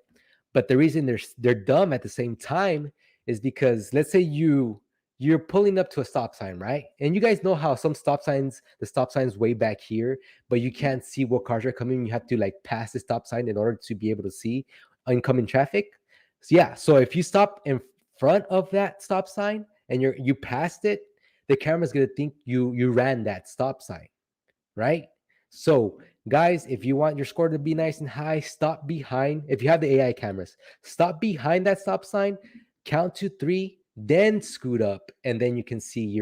But the reason they're dumb at the same time is because let's say you're pulling up to a stop sign, right? And you guys know how some stop signs, the stop sign's way back here, but you can't see what cars are coming. You have to like pass the stop sign in order to be able to see incoming traffic. So yeah, so if you stop in front of that stop sign and you passed it, the camera's gonna think you ran that stop sign, right? So guys, if you want your score to be nice and high, stop behind. If you have the AI cameras, stop behind that stop sign, count to three, then scoot up, and then you can see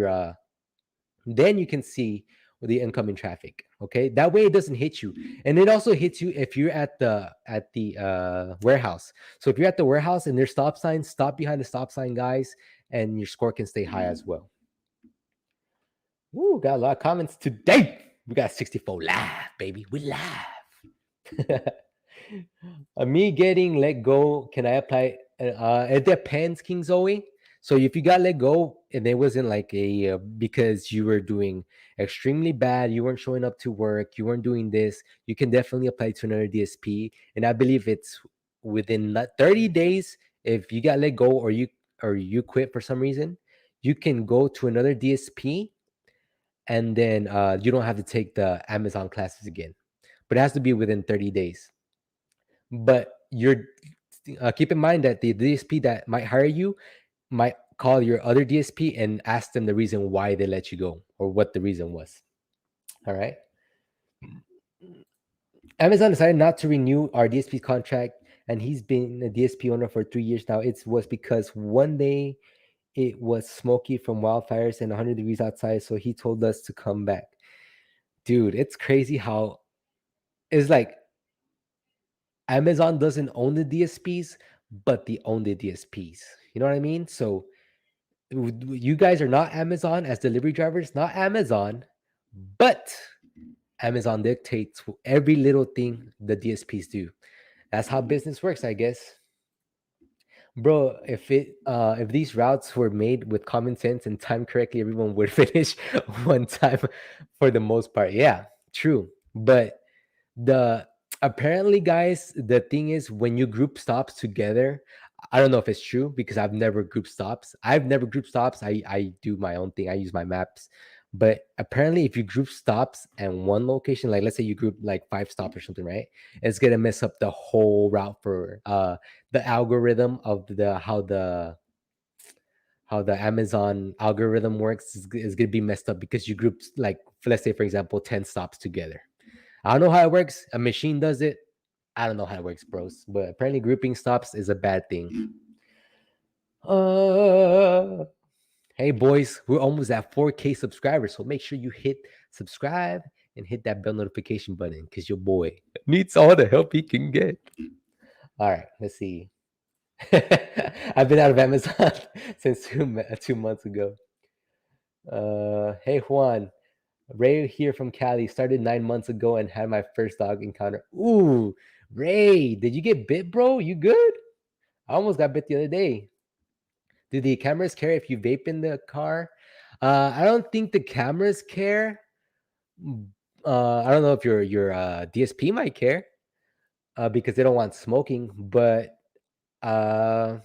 then you can see the incoming traffic. Okay, that way it doesn't hit you, and it also hits you if you're at the warehouse. So if you're at the warehouse and there's stop signs, stop behind the stop sign, guys, and your score can stay high as well. Woo, got a lot of comments today. We got 64 live, baby. We live. Me getting let go, can I apply? It depends, King Zoe. So if you got let go and it wasn't like a because you were doing extremely bad, you weren't showing up to work, you weren't doing this, you can definitely apply to another DSP. And I believe it's within 30 days. If you got let go or you quit for some reason, you can go to another DSP and then you don't have to take the Amazon classes again. But it has to be within 30 days. But you're keep in mind that the DSP that might hire you might call your other DSP and ask them the reason why they let you go or what the reason was. All right. Amazon decided not to renew our DSP contract, and he's been a DSP owner for 3 years now. It was because one day it was smoky from wildfires and 100 degrees outside, so he told us to come back. Dude, it's crazy how it's like Amazon doesn't own the DSPs, but they own the DSPs. You know what I mean? So you guys are not Amazon as delivery drivers, not Amazon, but Amazon dictates every little thing the DSPs do. That's how business works, I guess. Bro, if these routes were made with common sense and timed correctly, everyone would finish one time for the most part. Yeah, true. But the apparently, guys, the thing is when you group stops together, I don't know if it's true because I've never group stops. I've never group stops. I do my own thing. I use my maps. But apparently if you group stops and one location, like let's say you group like 5 stops or something, right? It's gonna mess up the whole route for the algorithm of the how the Amazon algorithm works is gonna be messed up because you grouped like, let's say for example 10 stops together. I don't know how it works. A machine does it. I don't know how it works, bros. But apparently, grouping stops is a bad thing. Uh, hey, boys, we're almost at 4K subscribers. So make sure you hit subscribe and hit that bell notification button because your boy needs all the help he can get. All right, let's see. I've been out of Amazon since 2 months ago. Hey, Juan. Ray here from Cali started 9 months ago and had my first dog encounter. Ooh, Ray, did you get bit, bro? You good? I almost got bit the other day. Do the cameras care if you vape in the car? I don't think the cameras care. I don't know if your DSP might care because they don't want smoking. But uh,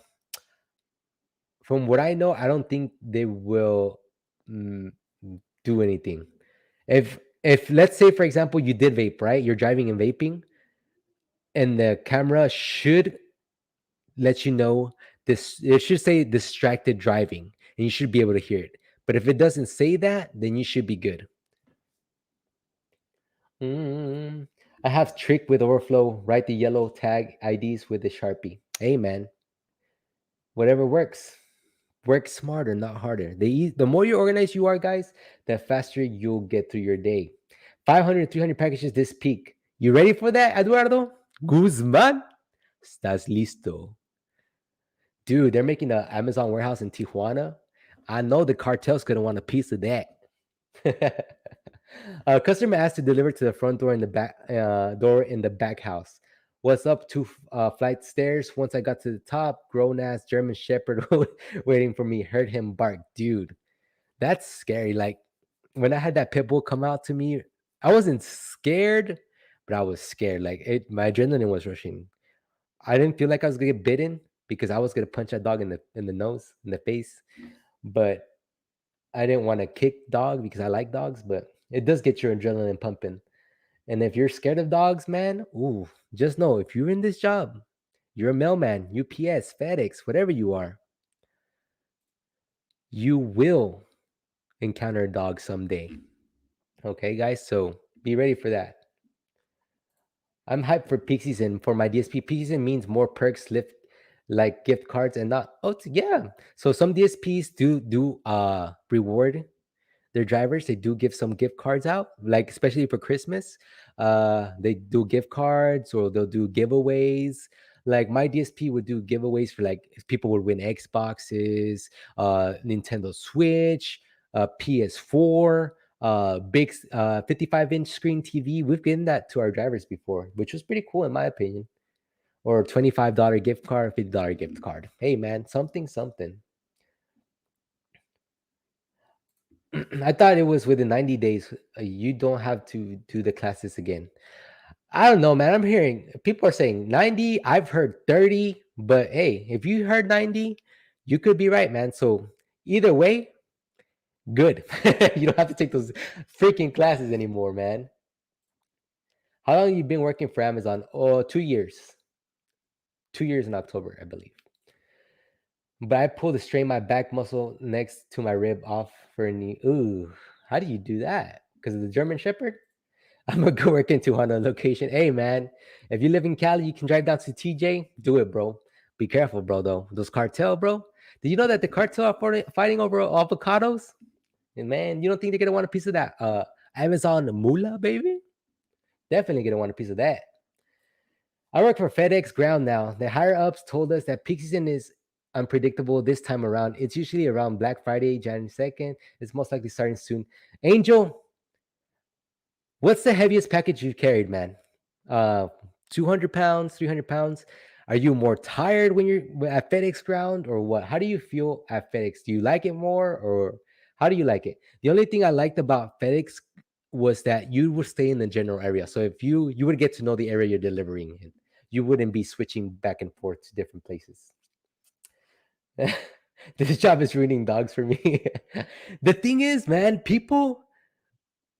from what I know, I don't think they will mm, do anything. If let's say for example you did vape, right? You're driving and vaping, and the camera should let you know this. It should say distracted driving, and you should be able to hear it. But if it doesn't say that, then you should be good. Mm, I have trick with overflow. Write the yellow tag IDs with the Sharpie. Hey man, whatever works. Work smarter, not harder. The more you organized you are, guys, the faster you'll get through your day. 500, 300 packages this peak. You ready for that, Eduardo? Guzman? Estás listo? Dude, they're making an Amazon warehouse in Tijuana. I know the cartel's going to want a piece of that. A customer asked to deliver to the front door in the back house. What's up? Two flight stairs. Once I got to the top, grown ass German Shepherd waiting for me. Heard him bark, dude. That's scary. Like when I had that pit bull come out to me, I wasn't scared, but I was scared. Like my adrenaline was rushing. I didn't feel like I was gonna get bitten because I was gonna punch that dog in the nose, in the face, but I didn't want to kick dog because I like dogs, but it does get your adrenaline pumping. And if you're scared of dogs, man, ooh, just know if you're in this job, you're a mailman, UPS, FedEx, whatever you are, you will encounter a dog someday. Okay, guys, so be ready for that. I'm hyped for peak season for my DSP. Peak season means more perks, lift like gift cards, and not. Oh, yeah. So some DSPs do reward their drivers. They do give some gift cards out, like especially for Christmas. They do gift cards or they'll do giveaways. Like my DSP would do giveaways for like people would win Xboxes, Nintendo Switch, PS4, big 55-inch screen TV. We've given that to our drivers before, which was pretty cool in my opinion. Or $25 gift card, $50 gift card. Hey man, something. I thought it was within 90 days. You don't have to do the classes again. I don't know, man. I'm hearing people are saying 90. I've heard 30, but hey, if you heard 90, you could be right, man. So either way, good. You don't have to take those freaking classes anymore, man. How long have you been working for Amazon? Oh, 2 years. 2 years in October, I believe. But I pulled to strain my back muscle next to my rib off for a knee. Ooh, how do you do that? Because of the German Shepherd? I'm gonna go work into on a location. Hey man, if you live in Cali, you can drive down to TJ. Do it, bro. Be careful, bro. Though those cartel, bro. Did you know that the cartel are fighting over avocados? And man, you don't think they're gonna want a piece of that? Amazon Mula, baby. Definitely gonna want a piece of that. I work for FedEx Ground now. The higher ups told us that peak season is unpredictable this time around. It's usually around Black Friday, January 2nd. It's most likely starting soon. Angel, what's the heaviest package you've carried, man? 200 pounds, 300 pounds? Are you more tired when you're at FedEx Ground or what? How do you feel at FedEx? Do you like it more or how do you like it? The only thing I liked about FedEx was that you would stay in the general area. So if you would get to know the area you're delivering in, you wouldn't be switching back and forth to different places. This job is ruining dogs for me. The thing is, man, people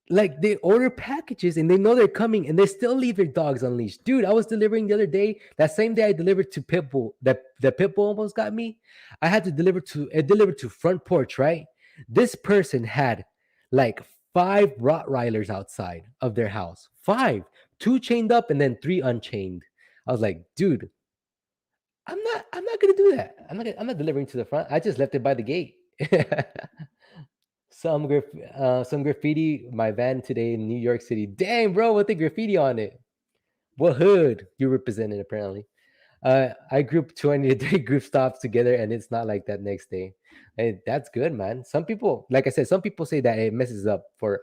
like they order packages and they know they're coming and they still leave their dogs unleashed. Dude, I was delivering the other day. That same day I delivered to Pitbull. That the Pitbull almost got me. I had to deliver to it delivered to front porch, right? This person had like 5 Rottweilers outside of their house. 5. 2 chained up and then 3 unchained. I was like, dude, I'm not gonna do that. I'm not delivering to the front. I just left it by the gate. Some graffiti my van today in New York City. Dang, bro, what the graffiti on it? What hood you represented apparently? I grouped 20 to 30 group stops together, and it's not like that next day. Hey, that's good, man. Some people, like I said, some people say that it messes up for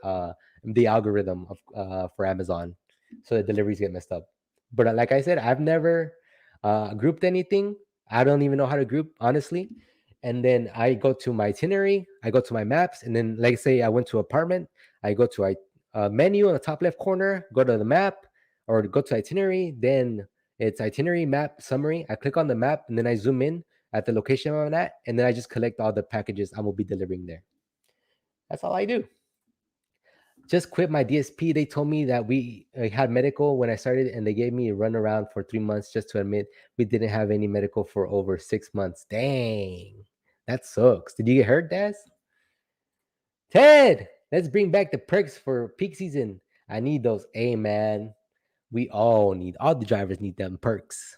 the algorithm of for Amazon, so the deliveries get messed up. But like I said, I've never grouped anything. I don't even know how to group, honestly. and then I go to my itinerary, I go to my maps, and then like say I went to apartment, I go to menu on the top left corner, go to the map, or go to itinerary, then it's itinerary map summary. I click on the map and then I zoom in at the location I'm at, and then I just collect all the packages I will be delivering there. That's all I do. Just quit my DSP. They told me that we had medical when I started, and they gave me a run around for 3 months just to admit we didn't have any medical for over 6 months. Dang, that sucks. Did you get hurt, Daz? Ted, let's bring back the perks for peak season. I need those. Hey, man, we all the drivers need them perks.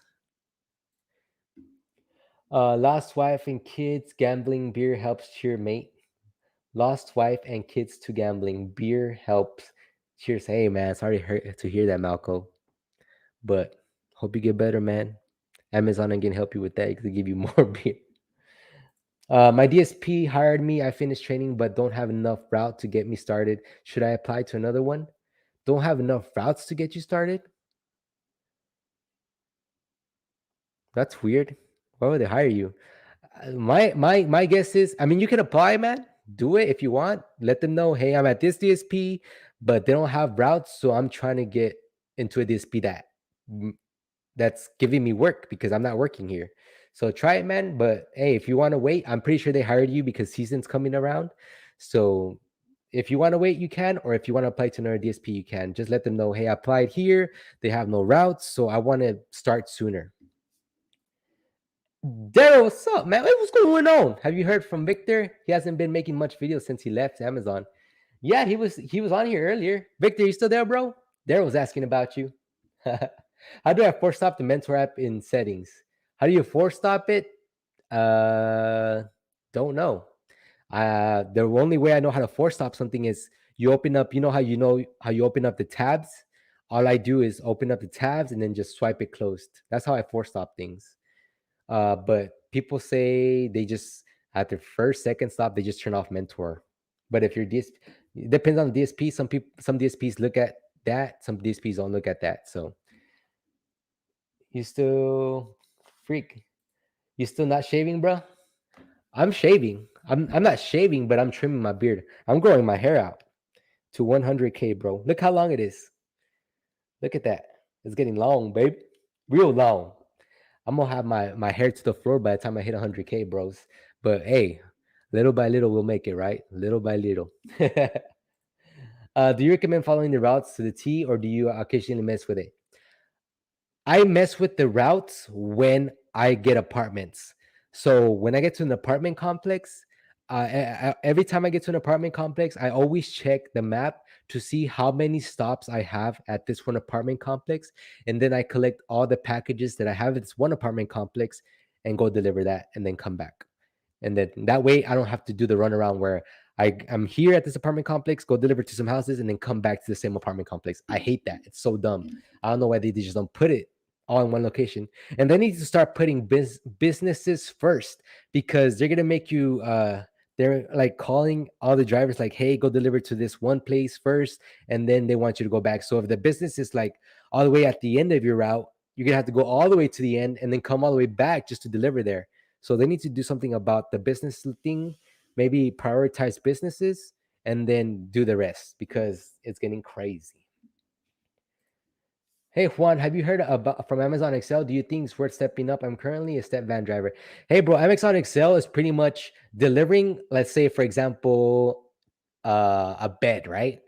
Lost wife and kids, gambling, beer helps cheer mate. Lost wife and kids to gambling, beer helps. Cheers. Hey, man, sorry to hear that, Malco. But hope you get better, man. Amazon can help you with that. They give you more beer. My DSP hired me. I finished training, but don't have enough route to get me started. Should I apply to another one? Don't have enough routes to get you started? That's weird. Why would they hire you? My guess is, I mean, you can apply, man. Do it if you want. Let them know, hey, I'm at this DSP, but they don't have routes, so I'm trying to get into a DSP that's giving me work because I'm not working here. So try it, man. But hey, if you want to wait, I'm pretty sure they hired you because season's coming around. So if you want to wait, you can, or if you want to apply to another DSP, you can. Just let them know, hey, I applied here. They have no routes, so I want to start sooner. Daryl, what's up, man? Hey, what's going on? Have you heard from Victor? He hasn't been making much videos since he left Amazon. Yeah, he was on here earlier. Victor, you still there, bro? Daryl was asking about you. How do I force stop the mentor app in settings? How do you force stop it? Don't know. The only way I know how to force stop something is you open up. You know how you open up the tabs. All I do is open up the tabs and then just swipe it closed. That's how I force stop things. But people say they just at their first, second stop, they just turn off mentor. But if you're it depends on the DSP. Some DSPs look at that, some DSPs don't look at that. So you still freak. You still not shaving, bro? I'm shaving. I'm not shaving, but I'm trimming my beard. I'm growing my hair out to 100K, bro. Look how long it is. Look at that. It's getting long, babe. Real long. I'm gonna have my hair to the floor by the time I hit 100K, bros. But hey, little by little we'll make it, right? Little by little. Do you recommend following the routes to the T, or do you occasionally mess with it? I mess with the routes when I get apartments. So when I get to an apartment complex, every time I get to an apartment complex, I always check the map to see how many stops I have at this one apartment complex, and then I collect all the packages that I have at this one apartment complex and go deliver that, and then come back. And then that way, I don't have to do the runaround where I'm here at this apartment complex, go deliver to some houses, and then come back to the same apartment complex. I hate that. It's so dumb. I don't know why they just don't put it all in one location. And they need to start putting businesses first, because they're gonna make you they're like calling all the drivers like, hey, go deliver to this one place first, and then they want you to go back. So if the business is like all the way at the end of your route, you're gonna have to go all the way to the end and then come all the way back just to deliver there. So they need to do something about the business thing, maybe prioritize businesses and then do the rest, because it's getting crazy. Hey Juan, have you heard about from Amazon Excel? Do you think it's worth stepping up? I'm currently a step van driver. Hey bro, Amazon Excel is pretty much delivering, let's say for example, a bed, right?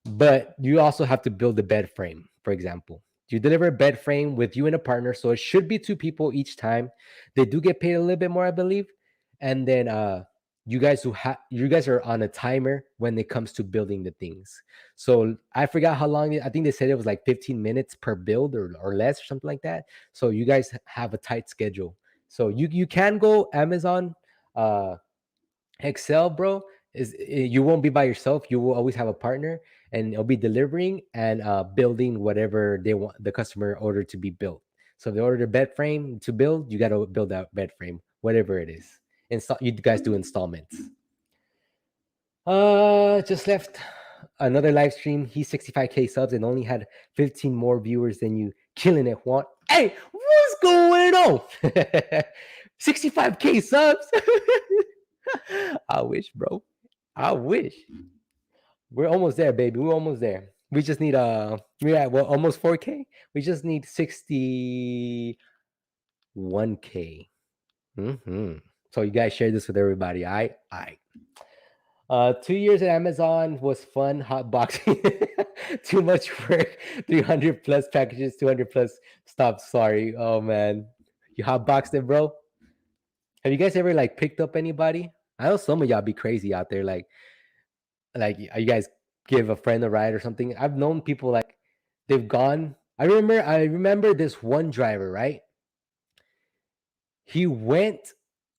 But you also have to build a bed frame, for example. You deliver a bed frame with you and a partner, so it should be two people each time. They do get paid a little bit more, I believe. And then you guys are on a timer when it comes to building the things. So I forgot how long. I think they said it was like 15 minutes per build, or less, or something like that. So you guys have a tight schedule. So you can go Amazon Excel, bro. You won't be by yourself. You will always have a partner, and it'll be delivering and building whatever they want the customer order to be built. So if they ordered a bed frame to build, you got to build that bed frame, whatever it is. You guys do installments. Just left another live stream. He's 65K subs and only had 15 more viewers than you. Killing it, Juan. Hey, what's going on? 65K subs. I wish, bro. I wish. We're almost there, baby. We're almost there. We just need we're at almost 4K. We just need 61K. So you guys share this with everybody. I 2 years at Amazon was fun. Hot boxing, too much work. 300 plus packages, 200 plus stops. Sorry. Oh man, you hot boxed it, bro. Have you guys ever like picked up anybody? I know some of y'all be crazy out there. You guys give a friend a ride or something. I've known people like they've gone. I remember this one driver, right? He went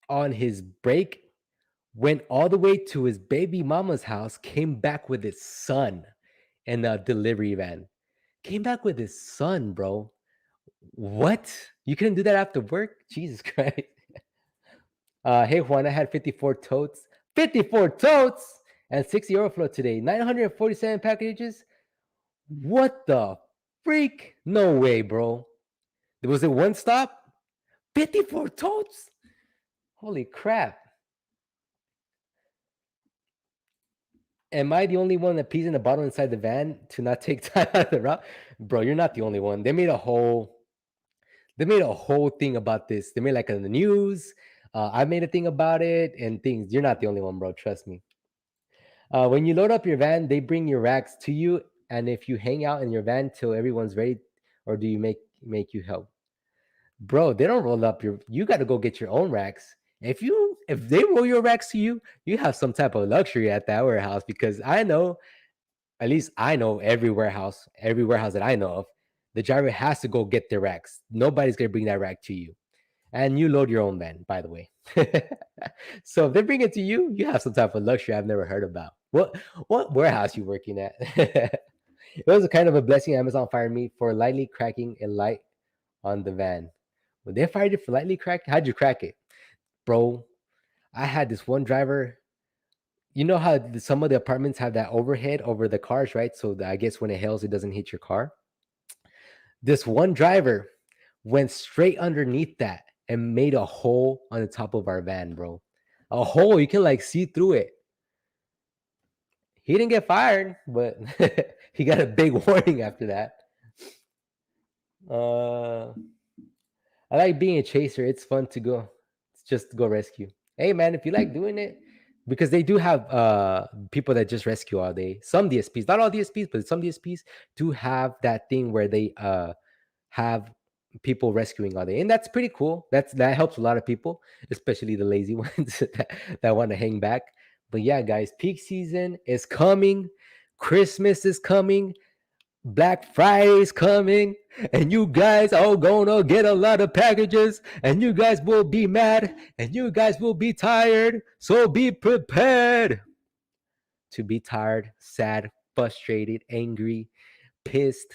on his break, went all the way to his baby mama's house, came back with his son in a delivery van. Came back with his son, bro. What? You couldn't do that after work? Jesus Christ. Hey Juan, I had 54 totes. 54 totes and 60 overflow today. 947 packages. What the freak? No way, bro. Was it one stop? 54 totes? Holy crap. Am I the only one that pees in the bottle inside the van to not take time out of the route? Bro, you're not the only one. They made a whole thing about this. They made like in the news. I made a thing about it and things. You're not the only one, bro. Trust me. When you load up your van, they bring your racks to you, and if you hang out in your van till everyone's ready, or do you make you help? Bro, they don't roll up your. You got to go get your own racks. If they roll your racks to you, you have some type of luxury at that warehouse because I know, at least I know every warehouse that I know of, the driver has to go get their racks. Nobody's gonna bring that rack to you, and you load your own van, by the way. So if they bring it to you, you have some type of luxury I've never heard about. What warehouse you working at? It was a kind of a blessing Amazon fired me for lightly cracking a light on the van. When they fired you for lightly crack, how'd you crack it, bro? I had this one driver. You know how some of the apartments have that overhead over the cars, right? So I guess when it hails, it doesn't hit your car. This one driver went straight underneath that and made a hole on the top of our van, bro. A hole you can like see through it. He didn't get fired, but he got a big warning after that. Uh, I like being a chaser. It's fun to go. It's just to go rescue. Hey man, if you like doing it, because they do have people that just rescue all day. Some DSPs, not all DSPs, but some DSPs do have that thing where they have people rescuing all day, and that's pretty cool. That helps a lot of people, especially the lazy ones that want to hang back. But yeah, guys, peak season is coming. Christmas is coming. Black Friday's coming, and you guys are gonna get a lot of packages, and you guys will be mad, and you guys will be tired. So be prepared to be tired, sad, frustrated, angry, pissed.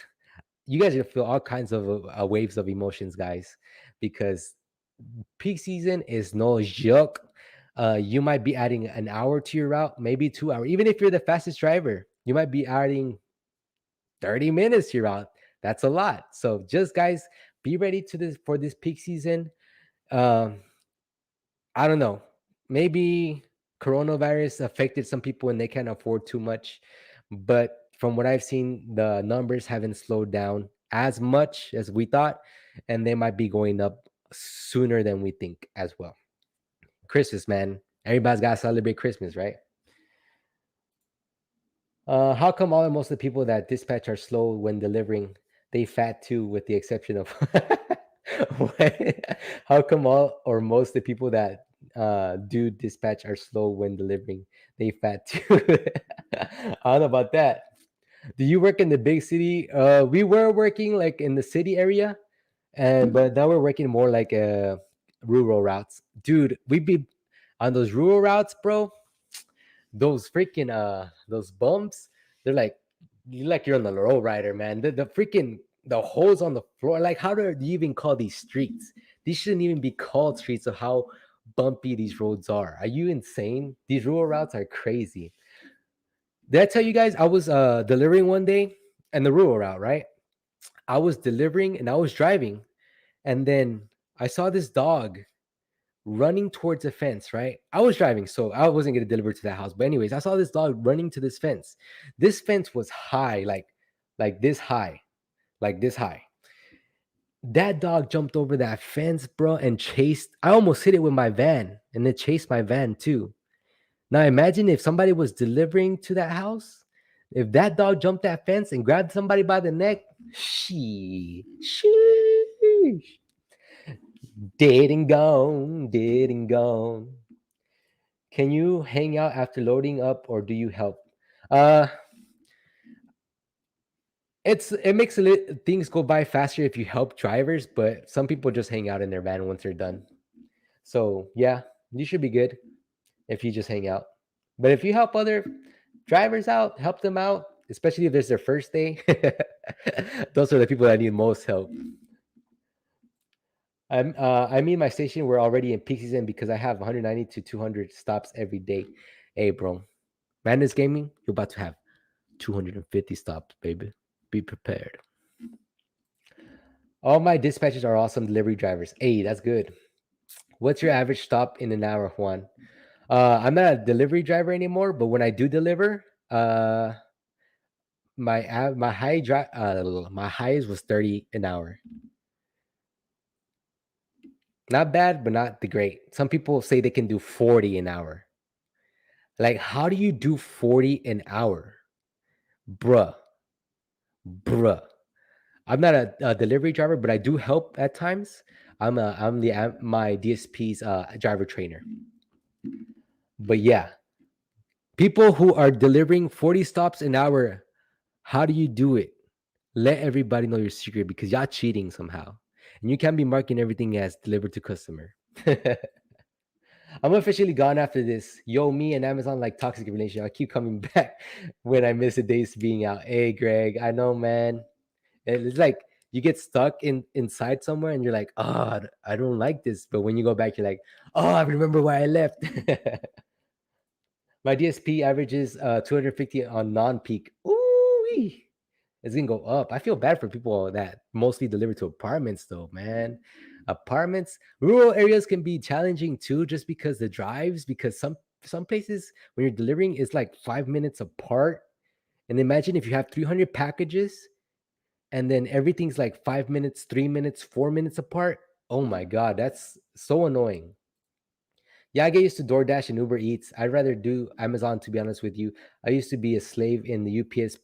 You guys are gonna feel all kinds of waves of emotions, guys, because peak season is no joke. You might be adding an hour to your route, maybe 2 hours. Even if you're the fastest driver, you might be adding 30 minutes you're out. That's a lot. So just guys, be ready to this for this peak season. Um, I don't know. Maybe coronavirus affected some people and they can't afford too much. But from what I've seen, the numbers haven't slowed down as much as we thought, and they might be going up sooner than we think as well. Christmas, man. Everybody's got to celebrate Christmas, right? How come all most of the people that dispatch are slow when delivering? They fat too, with the exception of how come all or most of the people that do dispatch are slow when delivering? They fat too. I don't know about that. Do you work in the big city? We were working like in the city area, and but now we're working more like rural routes. Dude, we be on those rural routes, bro. Those freaking those bumps, they're like you're on the low rider, man. The freaking the holes on the floor, like how do you even call these streets? These shouldn't even be called streets of how bumpy these roads are you insane? These rural routes are crazy. Did I tell you guys I was delivering one day and the rural route, right? I was delivering and I was driving, and then I saw this dog running towards a fence, right? I was driving, so I wasn't going to deliver to that house. But anyways, I saw this dog running to this fence. This fence was high, like this high, like this high. That dog jumped over that fence, bro, and chased. I almost hit it with my van, and it chased my van too. Now imagine if somebody was delivering to that house, if that dog jumped that fence and grabbed somebody by the neck, sheesh, dead and gone, dead and gone. Can you hang out after loading up, or do you help? Uh, it makes things go by faster if you help drivers, but some people just hang out in their van once they're done. So yeah, you should be good if you just hang out. But if you help other drivers out, help them out, especially if it's their first day. Those are the people that need most help. I mean, my station, we're already in peak season because I have 190 to 200 stops every day. Hey, bro, Madness Gaming, you're about to have 250 stops, baby. Be prepared. All my dispatchers are awesome delivery drivers. Hey, that's good. What's your average stop in an hour, Juan? I'm not a delivery driver anymore, but when I do deliver, my my highest was 30 an hour. Not bad, but not the great. Some people say they can do 40 an hour. Like, how do you do 40 an hour? Bruh. Bruh. I'm not a delivery driver, but I do help at times. I'm my DSP's driver trainer. But yeah, people who are delivering 40 stops an hour, how do you do it? Let everybody know your secret because y'all cheating somehow. And you can't be marking everything as delivered to customer. I'm officially gone after this. Yo, me and Amazon like toxic relation. I keep coming back when I miss a day's being out. Hey, Greg, I know, man. It's like you get stuck inside somewhere and you're like, oh, I don't like this. But when you go back, you're like, oh, I remember why I left. My DSP averages 250 on non-peak. Ooh, it's gonna go up. I feel bad for people that mostly deliver to apartments, though, man. Apartments, rural areas can be challenging too, just because the drives. Because some places when you're delivering, it's like 5 minutes apart. And imagine if you have 300 packages, and then everything's like 5 minutes, 3 minutes, 4 minutes apart. Oh my god, that's so annoying. Yeah, I get used to DoorDash and Uber Eats. I'd rather do Amazon, to be honest with you. I used to be a slave in the UPS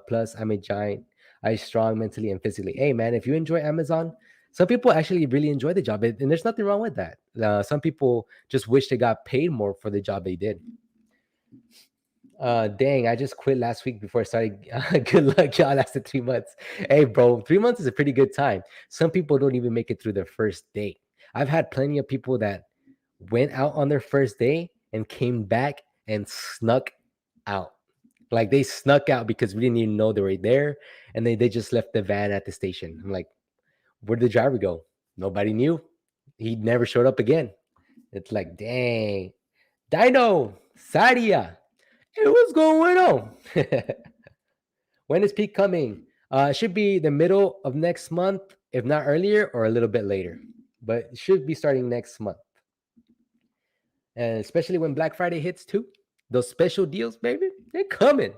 Plus. I'm a giant. I strong mentally and physically. Hey, man, if you enjoy Amazon, some people actually really enjoy the job, and there's nothing wrong with that. Some people just wish they got paid more for the job they did. Dang, I just quit last week before I started. Good luck, y'all. Lasted 3 months. Hey, bro, 3 months is a pretty good time. Some people don't even make it through their first date. I've had plenty of people that went out on their first day and came back and snuck out. Like they snuck out because we didn't even know they were there, and they just left the van at the station. I'm like, where did the driver go? Nobody knew. He never showed up again. It's like, dang. Dino, Sadia. Hey, what's going on? When is peak coming? It should be the middle of next month, if not earlier or a little bit later. But it should be starting next month. And especially when Black Friday hits too. Those special deals, baby, they're coming.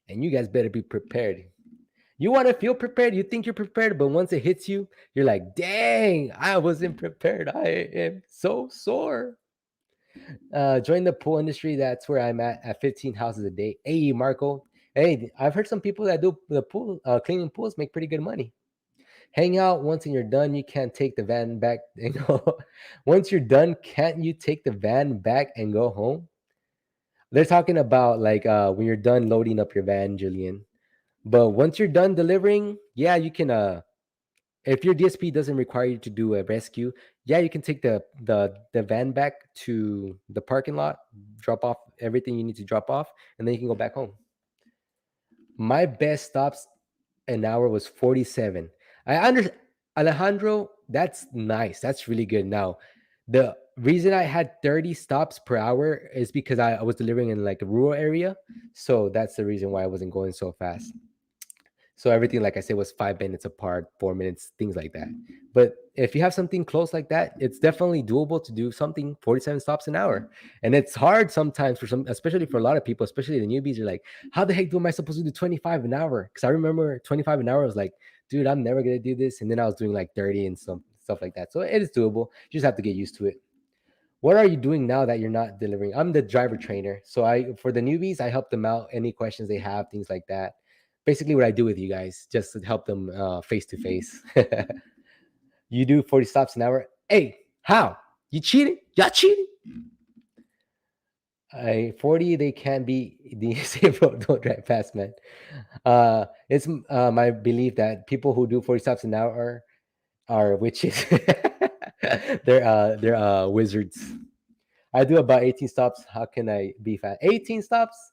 And you guys better be prepared. You want to feel prepared. You think you're prepared, but once it hits you, you're like, dang, I wasn't prepared. I am so sore. Join the pool industry. That's where I'm at 15 houses a day. Hey, Marco. Hey, I've heard some people that do the pool, cleaning pools make pretty good money. Hang out once and you're done. You can't take the van back and go. Once you're done, can't you take the van back and go home? They're talking about like when you're done loading up your van, Julian. But once you're done delivering, yeah, you can if your DSP doesn't require you to do a rescue, yeah, you can take the van back to the parking lot, drop off everything you need to drop off, and then you can go back home. My best stops an hour was 47. I understand, Alejandro, that's nice. That's really good. Now, the reason I had 30 stops per hour is because I was delivering in like a rural area. So that's the reason why I wasn't going so fast. So everything, like I said, was 5 minutes apart, 4 minutes, things like that. But if you have something close like that, it's definitely doable to do something 47 stops an hour. And it's hard sometimes for some, especially for a lot of people, especially the newbies. You're like, how the heck am I supposed to do 25 an hour? Because I remember 25 an hour, I was like, dude, I'm never gonna do this. And then I was doing like 30 and some stuff like that. So it is doable. You just have to get used to it. What are you doing now that you're not delivering? I'm the driver trainer. So I for the newbies, I help them out. Any questions they have, things like that. Basically, what I do with you guys, just to help them face to face. You do 40 stops an hour. Hey, how? You cheating? Y'all cheating? 40, they can't be disabled. Don't drive fast, man. It's my belief that people who do 40 stops an hour are witches. They're wizards. I do about 18 stops. How can I be fast? 18 stops.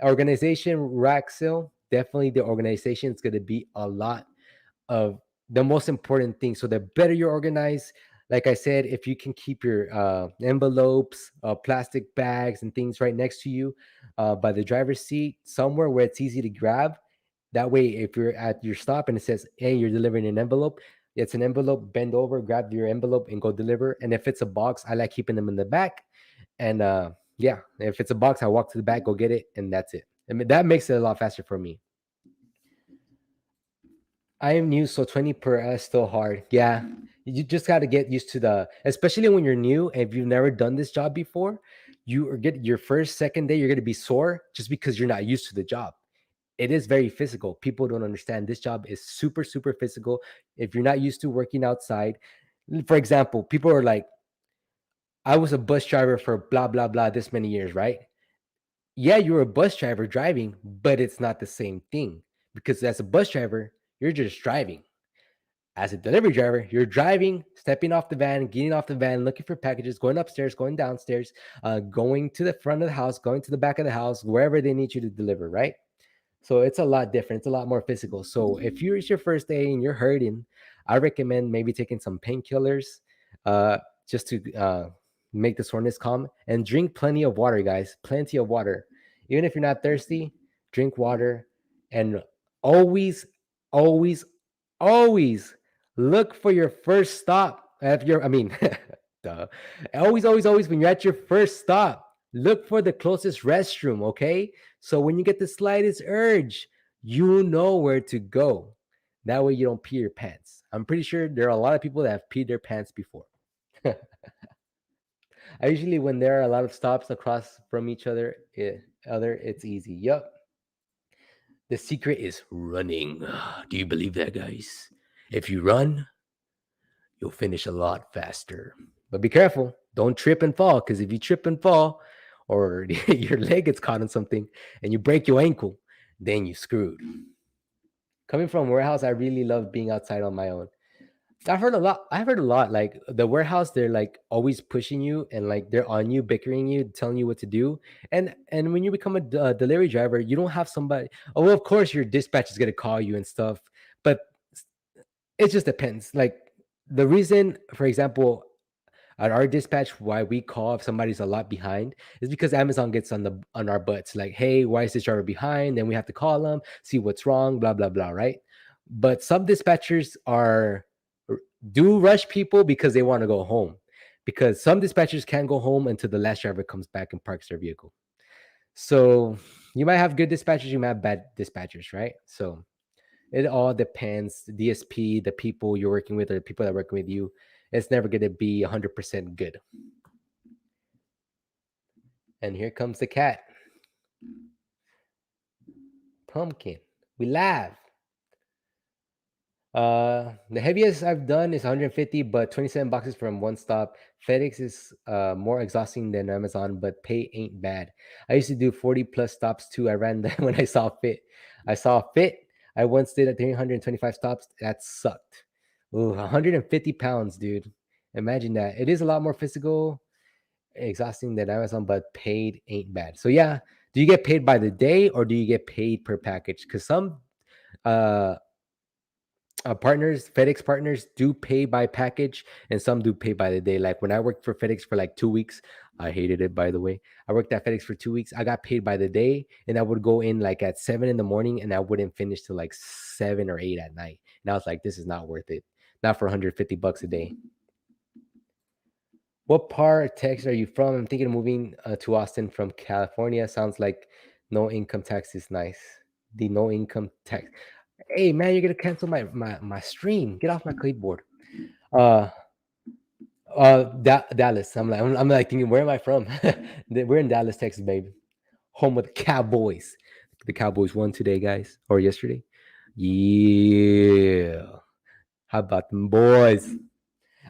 Organization, rack seal. Definitely the organization is going to be a lot of the most important thing. So the better you're organized, like I said, if you can keep your envelopes, plastic bags, and things right next to you by the driver's seat, somewhere where it's easy to grab. That way, if you're at your stop and it says, "Hey, you're delivering an envelope," it's an envelope. Bend over, grab your envelope, and go deliver. And if it's a box, I like keeping them in the back. And yeah, if it's a box, I walk to the back, go get it, and that's it. I mean, that makes it a lot faster for me. I am new, so 20 per hour is still hard. Yeah, you just got to get used to especially when you're new and if you've never done this job before, you are get your first, second day, you're going to be sore just because you're not used to the job. It is very physical. People don't understand this job is super, super physical. If you're not used to working outside, for example, people are like, I was a bus driver for blah, blah, blah, this many years, right? Yeah, you're a bus driver driving, but it's not the same thing because as a bus driver, you're just driving. As a delivery driver, you're driving, stepping off the van, getting off the van, looking for packages, going upstairs, going downstairs, going to the front of the house, going to the back of the house, wherever they need you to deliver, right? So it's a lot different. It's a lot more physical. So if it's your first day and you're hurting, I recommend maybe taking some painkillers uh, just to make the soreness calm and drink plenty of water, guys. Plenty of water. Even if you're not thirsty, drink water and always, always, always look for your first stop. If you're, I mean, duh. Always, always, always, when you're at your first stop, look for the closest restroom, okay? So when you get the slightest urge, you know where to go. That way you don't pee your pants. I'm pretty sure there are a lot of people that have peed their pants before. I usually, when there are a lot of stops across from each other, it's easy. Yup. The secret is running. Do you believe that, guys? If you run, you'll finish a lot faster. But be careful. Don't trip and fall, because if you trip and fall, or your leg gets caught on something and you break your ankle, then you screwed. Coming from warehouse, I really love being outside on my own. I've heard a lot. I've heard a lot. Like the warehouse, they're like always pushing you and like they're on you, bickering you, telling you what to do. And when you become a delivery driver, you don't have somebody. Oh, well, of course, your dispatch is gonna call you and stuff, but it just depends. Like the reason, for example, at our dispatch, why we call if somebody's a lot behind is because Amazon gets on our butts. Like, hey, why is this driver behind? Then we have to call them, see what's wrong, blah blah blah, right? But some dispatchers do rush people because they want to go home. Because some dispatchers can't go home until the last driver comes back and parks their vehicle. So you might have good dispatchers, you might have bad dispatchers, right? So it all depends. The DSP, the people you're working with, or the people that are working with you, it's never going to be 100% good. And here comes the cat. Pumpkin. We laugh. The heaviest I've done is 150, but 27 boxes from one stop. FedEx is more exhausting than Amazon, but pay ain't bad. I used to do 40 plus stops too. I ran that when I saw fit. I saw fit. I once did at 325 stops. That sucked. Ooh, 150 pounds, dude. Imagine that. It is a lot more physical, exhausting than Amazon, but paid ain't bad. So yeah, do you get paid by the day or do you get paid per package? Because some uh partners, FedEx partners do pay by package, and some do pay by the day. Like when I worked for FedEx for like 2 weeks, I hated it, by the way. I worked at FedEx for 2 weeks. I got paid by the day, and I would go in like at 7 in the morning, and I wouldn't finish till like 7 or 8 at night. And I was like, this is not worth it. Not for $150 a day. What part of Texas are you from? I'm thinking of moving to Austin from California. Sounds like no income tax is nice. The no income tax. Hey man, you're gonna cancel my stream. Get off my clipboard. Uh, Dallas. I'm like thinking, where am I from? We're in Dallas, Texas, baby. Home of the Cowboys. The Cowboys won today, guys, or yesterday. Yeah. How about them boys?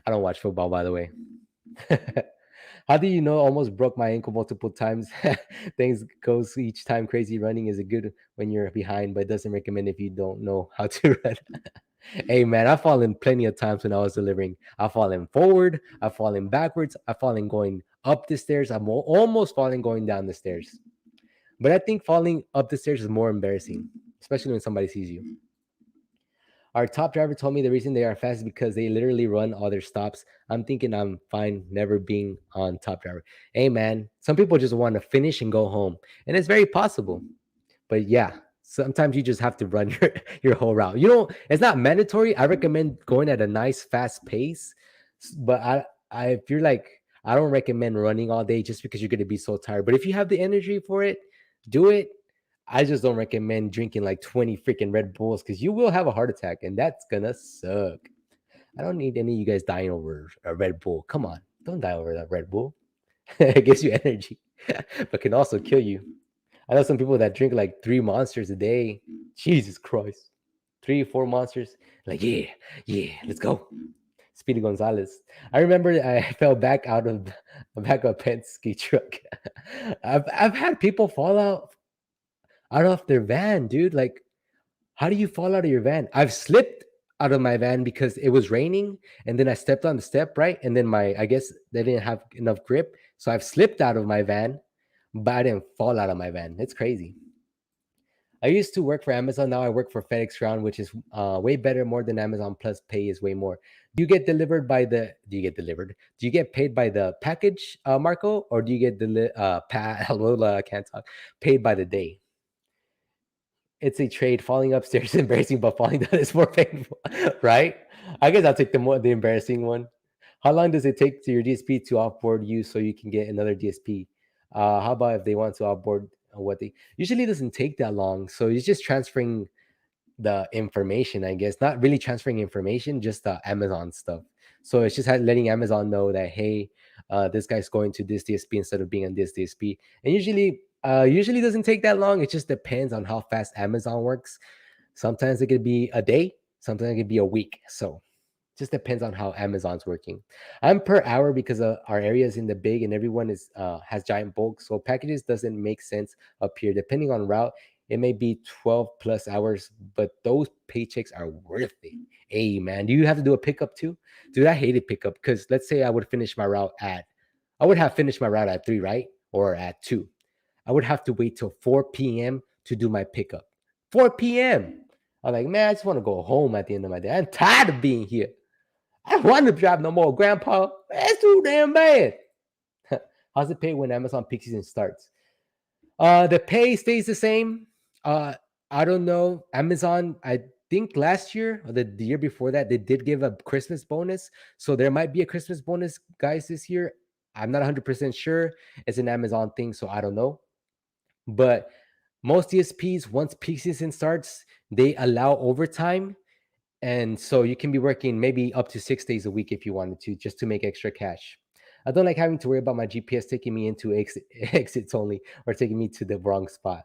I don't watch football, by the way. How do you know? Almost broke my ankle multiple times. Things goes each time crazy. Running is a good when you're behind, but doesn't recommend if you don't know how to run. Hey man, I've fallen plenty of times when I was delivering. I've fallen forward, I've fallen backwards, I've fallen going up the stairs, I'm almost falling going down the stairs. But I think falling up the stairs is more embarrassing, especially when somebody sees you. Our top driver told me the reason they are fast is because they literally run all their stops. I'm thinking I'm fine never being on top driver. Hey man, some people just want to finish and go home, and it's very possible. But yeah, sometimes you just have to run your whole route. You know, it's not mandatory. I recommend going at a nice fast pace, but I if you're like, I don't recommend running all day just because you're going to be so tired. But if you have the energy for it, do it. I just don't recommend drinking like 20 freaking Red Bulls because you will have a heart attack and that's gonna suck. I don't need any of you guys dying over a Red Bull. Come on, don't die over that Red Bull. It gives you energy, but can also kill you. I know some people that drink like 3 monsters a day. Jesus Christ. 3, 4 monsters. Like, yeah, yeah, let's go. Speedy Gonzalez. I remember I fell back of a Penske truck. I've had people fall out of their van, dude. Like, how do you fall out of your van? I've slipped out of my van because it was raining and then I stepped on the step, right? And then I guess they didn't have enough grip. So I've slipped out of my van, but I didn't fall out of my van. It's crazy. I used to work for Amazon. Now I work for FedEx Ground, which is way better, more than Amazon. Plus, pay is way more. Do you get delivered? Do you get paid by the package, Marco, or do you get I can't talk. Paid by the day? It's a trade. Falling upstairs is embarrassing, but falling down is more painful, right? I guess I'll take the embarrassing one. How long does it take to your DSP to offboard you so you can get another DSP? How about if they want to offboard what they usually doesn't take that long. So it's just transferring the information, I guess. Not really transferring information, just the Amazon stuff. So it's just letting Amazon know that hey, this guy's going to this DSP instead of being on this DSP. And usually doesn't take that long. It just depends on how fast Amazon works. Sometimes it could be a day, sometimes it could be a week. So just depends on how Amazon's working. I'm per hour because our area is in the big and everyone is has giant bulk. So packages doesn't make sense up here. Depending on route, it may be 12 plus hours, but those paychecks are worth it. Hey man, do you have to do a pickup too? Dude, I hated pickup because let's say I would have finished my route at 3, right? Or at 2. I would have to wait till 4 p.m. to do my pickup. 4 p.m. I'm like, man, I just want to go home at the end of my day. I'm tired of being here. I don't want to drive no more, Grandpa. That's too damn bad. How's it pay when Amazon peak season starts? The pay stays the same. I don't know. Amazon, I think last year or the year before that, they did give a Christmas bonus. So there might be a Christmas bonus, guys, this year. I'm not 100% sure. It's an Amazon thing, so I don't know. But most DSPs, once peak season starts, they allow overtime. And so you can be working maybe up to 6 days a week if you wanted to, just to make extra cash. I don't like having to worry about my GPS taking me into exits only or taking me to the wrong spot.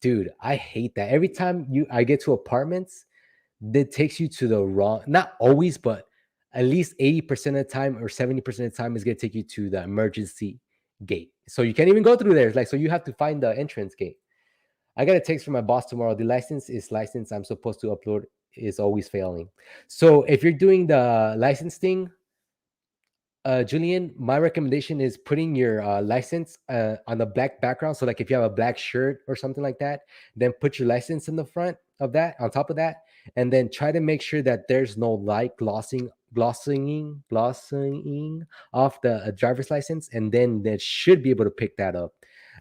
Dude, I hate that. Every time I get to apartments, that takes you to the wrong, not always, but at least 80% of the time or 70% of the time is going to take you to the emergency gate. So you can't even go through there. It's like, so you have to find the entrance gate. I got a text from my boss tomorrow. The license I'm supposed to upload is always failing. So if you're doing the license thing, Julian, my recommendation is putting your license on the black background. So like if you have a black shirt or something like that, then put your license in the front of that, on top of that. and then try to make sure that there's no light glossing off the driver's license, and then they should be able to pick that up.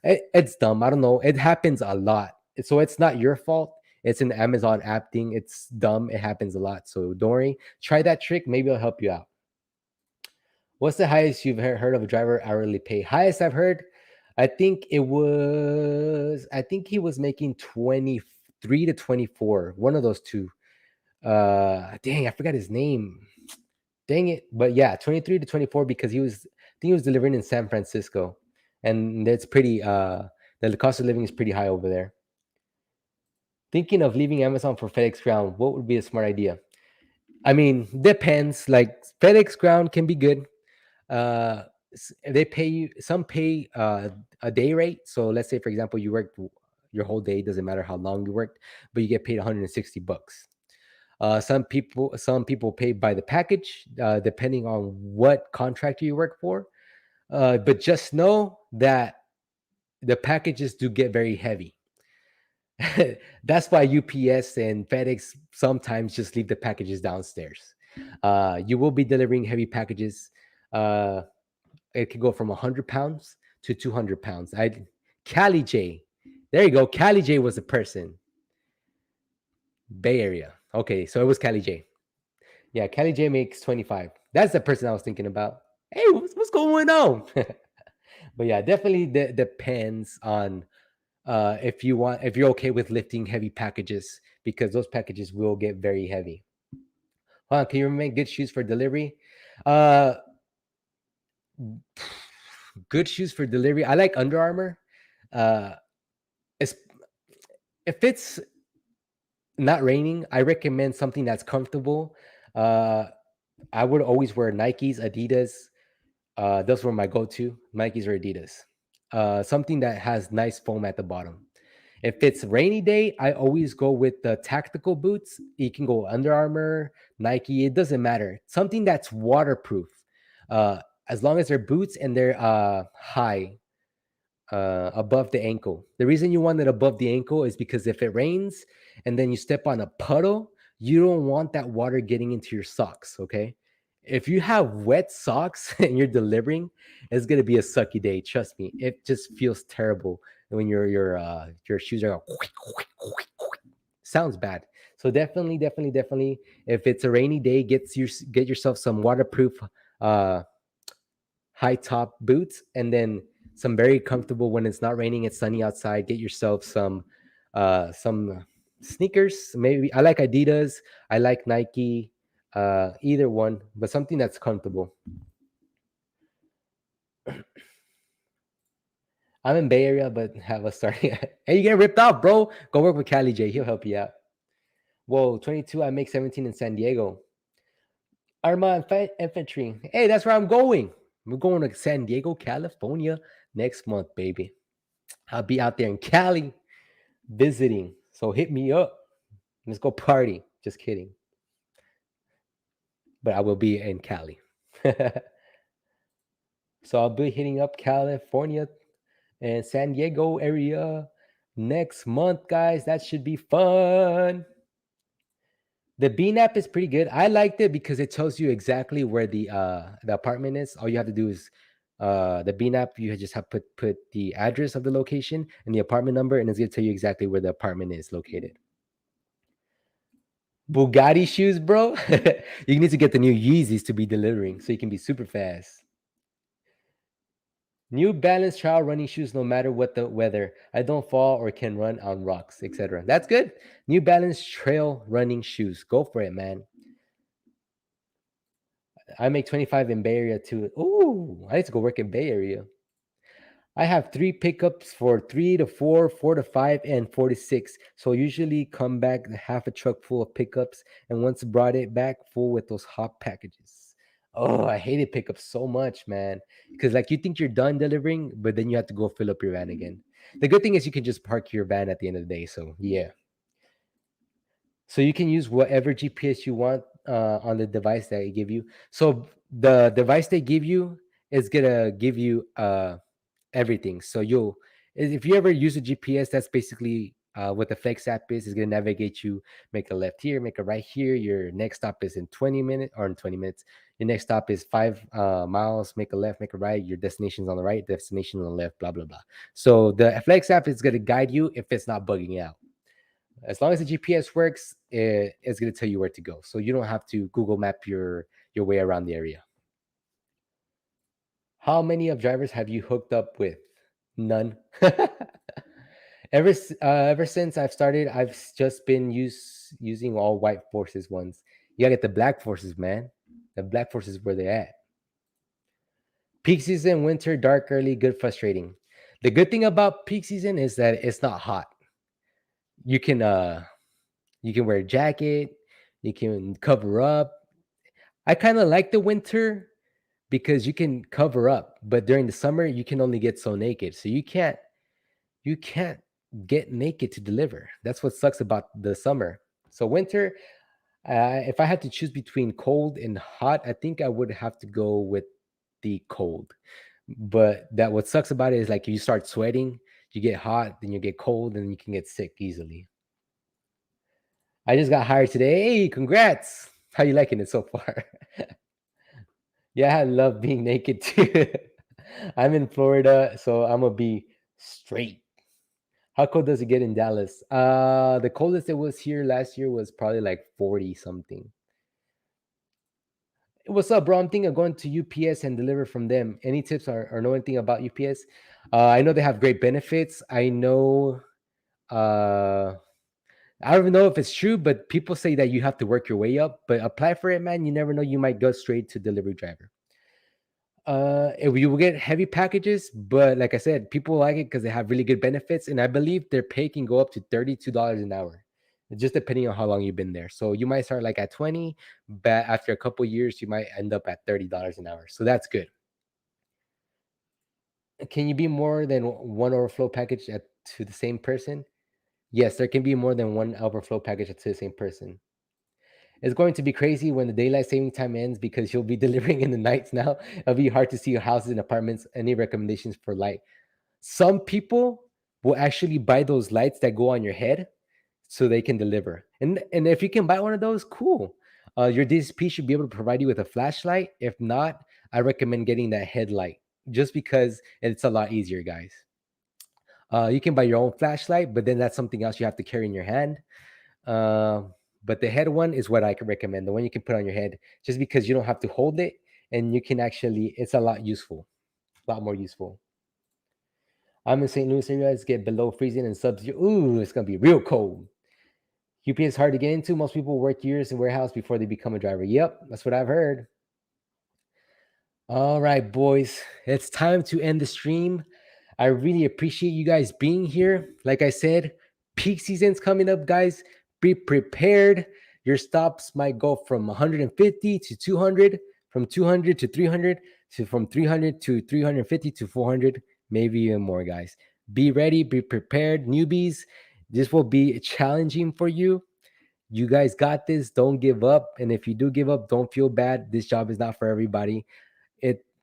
It's dumb. I don't know. It happens a lot, so it's not your fault. It's an Amazon app thing. It's dumb. It happens a lot. So don't worry. Try that trick. Maybe it'll help you out. What's the highest you've heard of a driver hourly pay? Highest I've heard, I think it was. I think he was making 23 to 24. One of those two. Dang, I forgot his name. Dang it. But yeah, 23 to 24 because I think he was delivering in San Francisco. And it's pretty the cost of living is pretty high over there. Thinking of leaving Amazon for FedEx Ground, what would be a smart idea? I mean, depends. Like FedEx Ground can be good. They pay you, some pay a day rate. So let's say, for example, you worked your whole day, doesn't matter how long you worked, but you get paid $160. Some people pay by the package, depending on what contractor you work for. But just know that the packages do get very heavy. That's why UPS and FedEx sometimes just leave the packages downstairs. You will be delivering heavy packages. It could go from 100 pounds to 200 pounds. Cali J. There you go. Cali J was a person. Bay Area. Okay, so it was Cali J. Yeah, Cali J makes 25. That's the person I was thinking about. Hey, what's going on? But yeah, definitely depends on if you're okay with lifting heavy packages, because those packages will get very heavy. Can you make good shoes for delivery? Good shoes for delivery. I like Under Armour. If it's not raining, I recommend something that's comfortable. I would always wear Nikes, Adidas. Those were my go-to, Nikes or Adidas. Something that has nice foam at the bottom. If it's rainy day, I always go with the tactical boots. You can go Under Armour, Nike. It doesn't matter. Something that's waterproof. As long as they're boots and they're high, above the ankle. The reason you want it above the ankle is because if it rains and then you step on a puddle, you don't want that water getting into your socks. Okay. If you have wet socks and you're delivering, it's gonna be a sucky day. Trust me. It just feels terrible when your shoes are going, sounds bad. So definitely, if it's a rainy day, get yourself some waterproof high top boots, and then some very comfortable when it's not raining, it's sunny outside. Get yourself some sneakers. Maybe I like Adidas, I like Nike, either one, but something that's comfortable. I'm in Bay Area, but have a starting. Hey, you get ripped off, bro. Go work with Cali J. He'll help you out. Whoa, 22. I make 17 in San Diego. Arma Infantry. Hey, that's where I'm going. We're going to San Diego, California next month, baby. I'll be out there in Cali visiting. So hit me up. Let's go party. Just kidding. But I will be in Cali. So I'll be hitting up California and San Diego area next month, guys. That should be fun. The Bean app is pretty good. I liked it because it tells you exactly where the apartment is. All you have to do is the Bean app. You just have put the address of the location and the apartment number, and it's gonna tell you exactly where the apartment is located. Bugatti shoes, bro. You need to get the new Yeezys to be delivering, so you can be super fast. New Balance trail running shoes, no matter what the weather. I don't fall or can run on rocks, etc. That's good. New Balance trail running shoes. Go for it, man. I make 25 in Bay Area too. Ooh, I need to go work in Bay Area. I have 3 pickups for 3 to 4, 4 to 5, and 4 to 6. So usually come back half a truck full of pickups, and once brought it back full with those hot packages. Oh, I hated pickups so much, man. Because like you think you're done delivering, but then you have to go fill up your van again. The good thing is you can just park your van at the end of the day. So yeah. So you can use whatever GPS you want on the device that they give you. So the device they give you is gonna give you everything. So if you ever use a GPS, that's basically What the flex app is going to navigate you, make a left here, make a right here. Your next stop is in 20 minutes or in 20 minutes. Your next stop is 5 miles, make a left, make a right. Your destination's on the right, destination on the left, blah, blah, blah. So the flex app is going to guide you if it's not bugging out. As long as the GPS works, it's going to tell you where to go. So you don't have to Google map your way around the area. How many of drivers have you hooked up with? None. Ever since I've started, I've just been using all white forces ones. You gotta get the black forces, man. The black forces where they at. Peak season, winter, dark, early, good, frustrating. The good thing about peak season is that it's not hot. You can wear a jacket, you can cover up. I kind of like the winter because you can cover up, but during the summer you can only get so naked. So you can't get naked to deliver. That's what sucks about the summer. So winter, if I had to choose between cold and hot, I think I would have to go with the cold. But that what sucks about it is like you start sweating, you get hot, then you get cold, and you can get sick easily. I just got hired today. Hey, congrats! How you liking it so far? Yeah, I love being naked too. I'm in Florida, so I'm gonna be straight. How cold does it get in Dallas? The coldest it was here last year was probably like 40 something. What's up, bro? I'm thinking of going to UPS and deliver from them. Any tips or know anything about UPS? I know they have great benefits. I know, uh, I don't even know if it's true, but people say that you have to work your way up. But apply for it, man. You never know. You might go straight to delivery driver. You will get heavy packages, but like I said, people like it because they have really good benefits, and I believe their pay can go up to $32 an hour, just depending on how long you've been there. So you might start like at 20, but after a couple years, you might end up at $30 an hour. So that's good. Can you be more than one overflow package to the same person? Yes, there can be more than one overflow package to the same person. It's going to be crazy when the daylight saving time ends because you'll be delivering in the nights now. It'll be hard to see your houses and apartments. Any recommendations for light? Some people will actually buy those lights that go on your head so they can deliver. And if you can buy one of those, cool. Your DSP should be able to provide you with a flashlight. If not, I recommend getting that headlight just because it's a lot easier, guys. You can buy your own flashlight, but then that's something else you have to carry in your hand. Uh, but the head one is what I can recommend. The one you can put on your head, just because you don't have to hold it, and you can actually. It's a lot useful, a lot more useful. I'm in St. Louis area. It's get below freezing and subs. Ooh, it's gonna be real cold. UPS is hard to get into. Most people work years in warehouse before they become a driver. Yep, that's what I've heard. All right, boys, it's time to end the stream. I really appreciate you guys being here. Like I said, peak season's coming up, guys. Be prepared. Your stops might go from 150 to 200, from 200 to 300, to from 300 to 350 to 400, maybe even more, guys. Be ready, be prepared, newbies. This will be challenging for you. You guys got this. Don't give up. And if you do give up, don't feel bad. This job is not for everybody.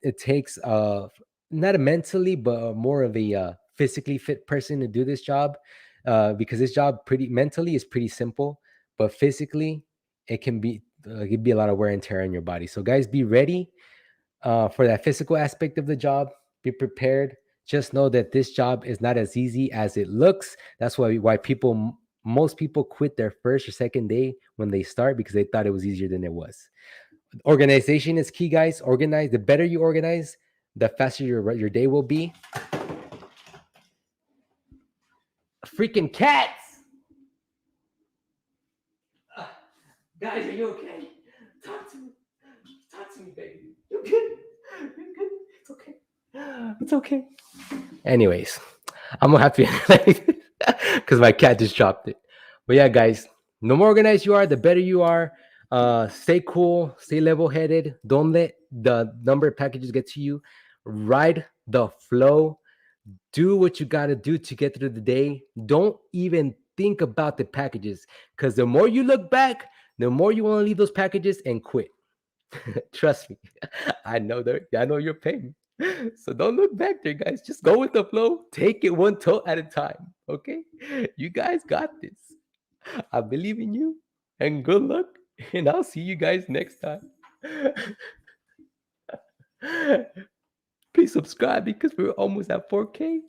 It takes not a mentally but more of a physically fit person to do this job, because this job pretty mentally is pretty simple, but physically it can be a lot of wear and tear on your body. So guys, be ready for that physical aspect of the job. Be prepared. Just know that this job is not as easy as it looks. That's why most people quit their first or second day when they start, because they thought it was easier than it was. Organization is key, guys. Organize. The better you organize, the faster your day will be. Freaking cats! Guys, are you okay? Talk to me. Talk to me, baby. You good? You good? It's okay. It's okay. Anyways, I'm gonna have to because my cat just dropped it. But yeah, guys, the more organized you are, the better you are. Stay cool, stay level-headed. Don't let the number of packages get to you. Ride the flow. Do what you gotta do to get through the day. Don't even think about the packages, because the more you look back, the more you want to leave those packages and quit. Trust me, I know that. I know your pain. So don't look back there, guys. Just go with the flow. Take it one toe at a time. Okay? You guys got this. I believe in you. And good luck. And I'll see you guys next time. Please subscribe because we're almost at 4K.